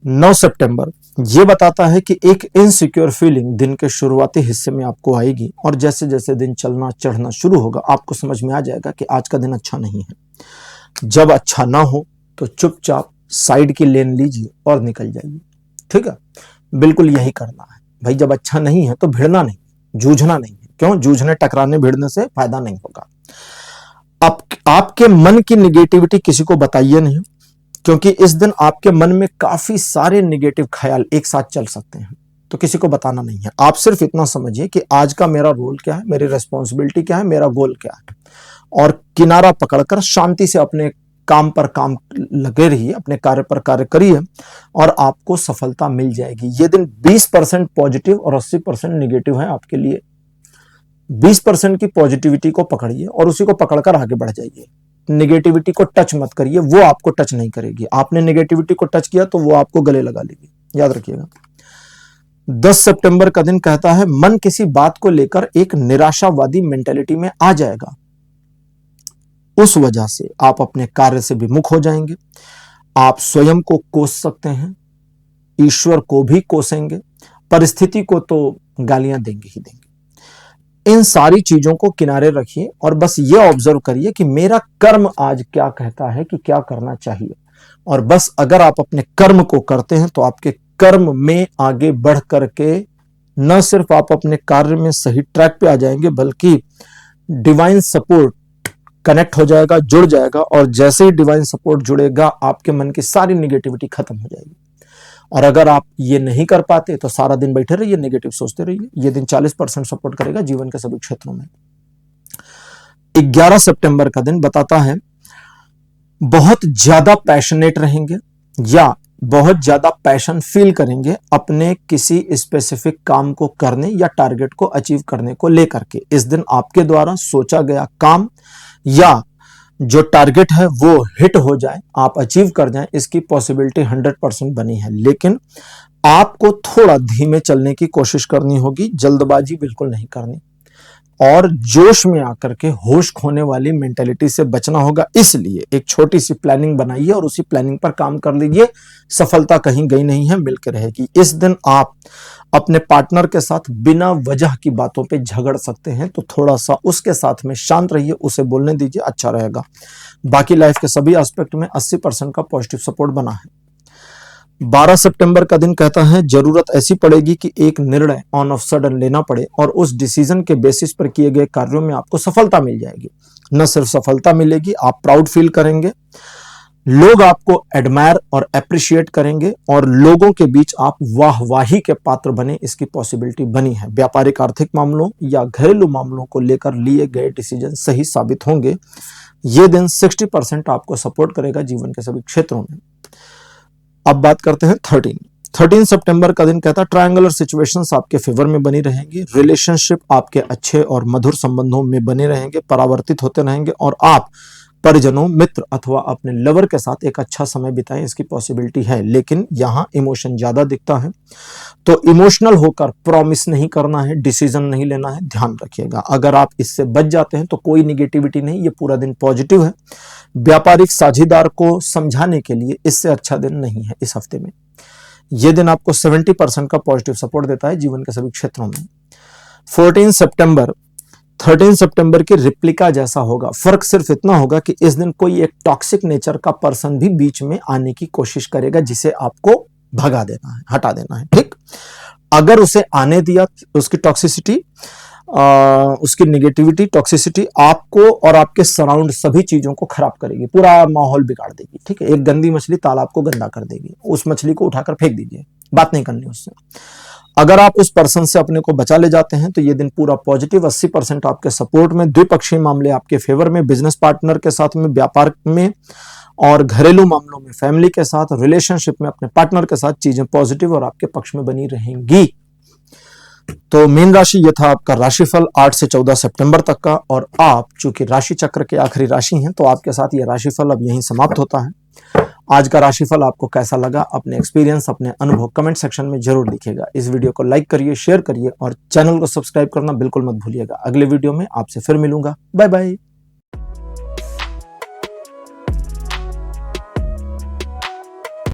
9 सितंबर ये बताता है कि एक इनसिक्योर फीलिंग दिन के शुरुआती हिस्से में आपको आएगी और जैसे जैसे दिन चलना चढ़ना शुरू होगा आपको समझ में आ जाएगा कि आज का दिन अच्छा नहीं है। जब अच्छा ना हो तो चुपचाप साइड की लेन लीजिए और निकल जाइए। ठीक है, बिल्कुल यही करना है भाई। जब अच्छा नहीं है तो भिड़ना नहीं, जूझना नहीं है। क्यों? जूझने, टकराने, भिड़ने से फायदा नहीं होगा। आपके मन की निगेटिविटी किसी को बताइए नहीं, क्योंकि इस दिन आपके मन में काफी सारे निगेटिव ख्याल एक साथ चल सकते हैं। तो किसी को बताना नहीं है। आप सिर्फ इतना समझिए कि आज का मेरा रोल क्या है, मेरी रेस्पॉन्सिबिलिटी क्या है, मेरा गोल क्या है, और किनारा पकड़कर शांति से अपने काम पर काम लगे रहिए, अपने कार्य पर कार्य करिए और आपको सफलता मिल जाएगी। ये दिन 20% पॉजिटिव और 80% निगेटिव है आपके लिए। 20% की पॉजिटिविटी को पकड़िए और उसी को पकड़कर आगे बढ़ जाइए। नेगेटिविटी को टच मत करिए, वो आपको टच नहीं करेगी। आपने नेगेटिविटी को टच किया तो वो आपको गले लगा लेगी, याद रखिएगा। 10 सितंबर का दिन कहता है मन किसी बात को लेकर एक निराशावादी मेंटेलिटी में आ जाएगा, उस वजह से आप अपने कार्य से विमुख हो जाएंगे। आप स्वयं को कोस सकते हैं, ईश्वर को भी कोसेंगे, परिस्थिति को तो गालियां देंगे ही देंगे। इन सारी चीजों को किनारे रखिए और बस ये ऑब्जर्व करिए कि मेरा कर्म आज क्या कहता है कि क्या करना चाहिए, और बस अगर आप अपने कर्म को करते हैं तो आपके कर्म में आगे बढ़ करके न सिर्फ आप अपने कार्य में सही ट्रैक पे आ जाएंगे, बल्कि डिवाइन सपोर्ट कनेक्ट हो जाएगा, जुड़ जाएगा, और जैसे ही डिवाइन सपोर्ट जुड़ेगा आपके मन की सारी निगेटिविटी खत्म हो जाएगी। और अगर आप ये नहीं कर पाते तो सारा दिन बैठे रहिए, नेगेटिव सोचते रहिए। ये दिन 40% सपोर्ट करेगा जीवन के सभी क्षेत्रों में। 11 सितंबर का दिन बताता है बहुत ज्यादा पैशनेट रहेंगे या बहुत ज्यादा पैशन फील करेंगे अपने किसी स्पेसिफिक काम को करने या टारगेट को अचीव करने को लेकर के। इस दिन आपके द्वारा सोचा गया काम या जो टारगेट है वो हिट हो जाए, आप अचीव कर जाएं, इसकी पॉसिबिलिटी 100% बनी है। लेकिन आपको थोड़ा धीमे चलने की कोशिश करनी होगी, जल्दबाजी बिल्कुल नहीं करनी, और जोश में आकर के होश खोने वाली मेंटेलिटी से बचना होगा। इसलिए एक छोटी सी प्लानिंग बनाइए और उसी प्लानिंग पर काम कर लीजिए। सफलता कहीं गई नहीं है, मिलकर रहेगी। इस दिन आप अपने पार्टनर के साथ बिना वजह की बातों पे झगड़ सकते हैं, तो थोड़ा सा उसके साथ में शांत रहिए, उसे बोलने दीजिए, अच्छा रहेगा। बाकी लाइफ के सभी एस्पेक्ट में 80% का पॉजिटिव सपोर्ट बना है। 12 सितंबर का दिन कहता है जरूरत ऐसी पड़ेगी कि एक निर्णय ऑन ऑफ सडन लेना पड़े और उस डिसीजन के बेसिस पर किए गए कार्यों में आपको सफलता मिल जाएगी। न सिर्फ सफलता मिलेगी, आप प्राउड फील करेंगे, लोग आपको एडमायर और अप्रिशिएट करेंगे और लोगों के बीच आप वाहवाही के पात्र बने, इसकी पॉसिबिलिटी बनी है। व्यापारिक आर्थिक मामलों या घरेलू मामलों को लेकर लिए गए डिसीजन सही साबित होंगे। यह दिन 60% आपको सपोर्ट करेगा जीवन के सभी क्षेत्रों में। अब बात करते हैं 13 सितंबर का दिन कहता है ट्रायंगुलर सिचुएशंस आपके फेवर में बनी रहेंगी, रिलेशनशिप आपके अच्छे और मधुर संबंधों में बने रहेंगे, परावर्तित होते रहेंगे, और आप परिजनों, मित्र अथवा अपने लवर के साथ एक अच्छा समय बिताएं, इसकी पॉसिबिलिटी है। लेकिन यहाँ इमोशन ज्यादा दिखता है, तो इमोशनल होकर प्रॉमिस नहीं करना है, डिसीजन नहीं लेना है, ध्यान रखिएगा। अगर आप इससे बच जाते हैं तो कोई निगेटिविटी नहीं, ये पूरा दिन पॉजिटिव है। व्यापारिक साझेदार को समझाने के लिए इससे अच्छा दिन नहीं है इस हफ्ते में। यह दिन आपको 70% का पॉजिटिव सपोर्ट देता है जीवन के सभी क्षेत्रों में। 13 सितंबर की रिप्लिका जैसा होगा। फर्क सिर्फ इतना होगा कि इस दिन कोई एक टॉक्सिक नेचर का पर्सन भी बीच में आने की कोशिश करेगा, जिसे आपको भगा देना है, हटा देना है। ठीक, अगर उसे आने दिया, उसकी टॉक्सिसिटी, उसकी निगेटिविटी, टॉक्सिसिटी आपको और आपके सराउंड सभी चीजों को खराब करेगी, पूरा माहौल बिगाड़ देगी। ठीक है, एक गंदी मछली तालाब को गंदा कर देगी, उस मछली को उठाकर फेंक दीजिए, बात नहीं करनी उससे। अगर आप उस पर्सन से अपने को बचा ले जाते हैं तो ये दिन पूरा पॉजिटिव, 80% आपके सपोर्ट में। द्विपक्षीय मामले आपके फेवर में, बिजनेस पार्टनर के साथ में, व्यापार में और घरेलू मामलों में फैमिली के साथ, रिलेशनशिप में अपने पार्टनर के साथ चीजें पॉजिटिव और आपके पक्ष में बनी रहेंगी। तो मीन राशि ये था आपका राशिफल 8 से 14 सितंबर तक का, और आप चूंकि राशि चक्र के आखिरी राशि हैं तो आपके साथ ये राशिफल अब यहीं समाप्त होता है। आज का राशिफल आपको कैसा लगा, अपने एक्सपीरियंस, अपने अनुभव कमेंट सेक्शन में जरूर लिखिएगा। इस वीडियो को लाइक करिए, शेयर करिए और चैनल को सब्सक्राइब करना बिल्कुल मत भूलिएगा। अगले वीडियो में आपसे फिर मिलूंगा। Bye bye.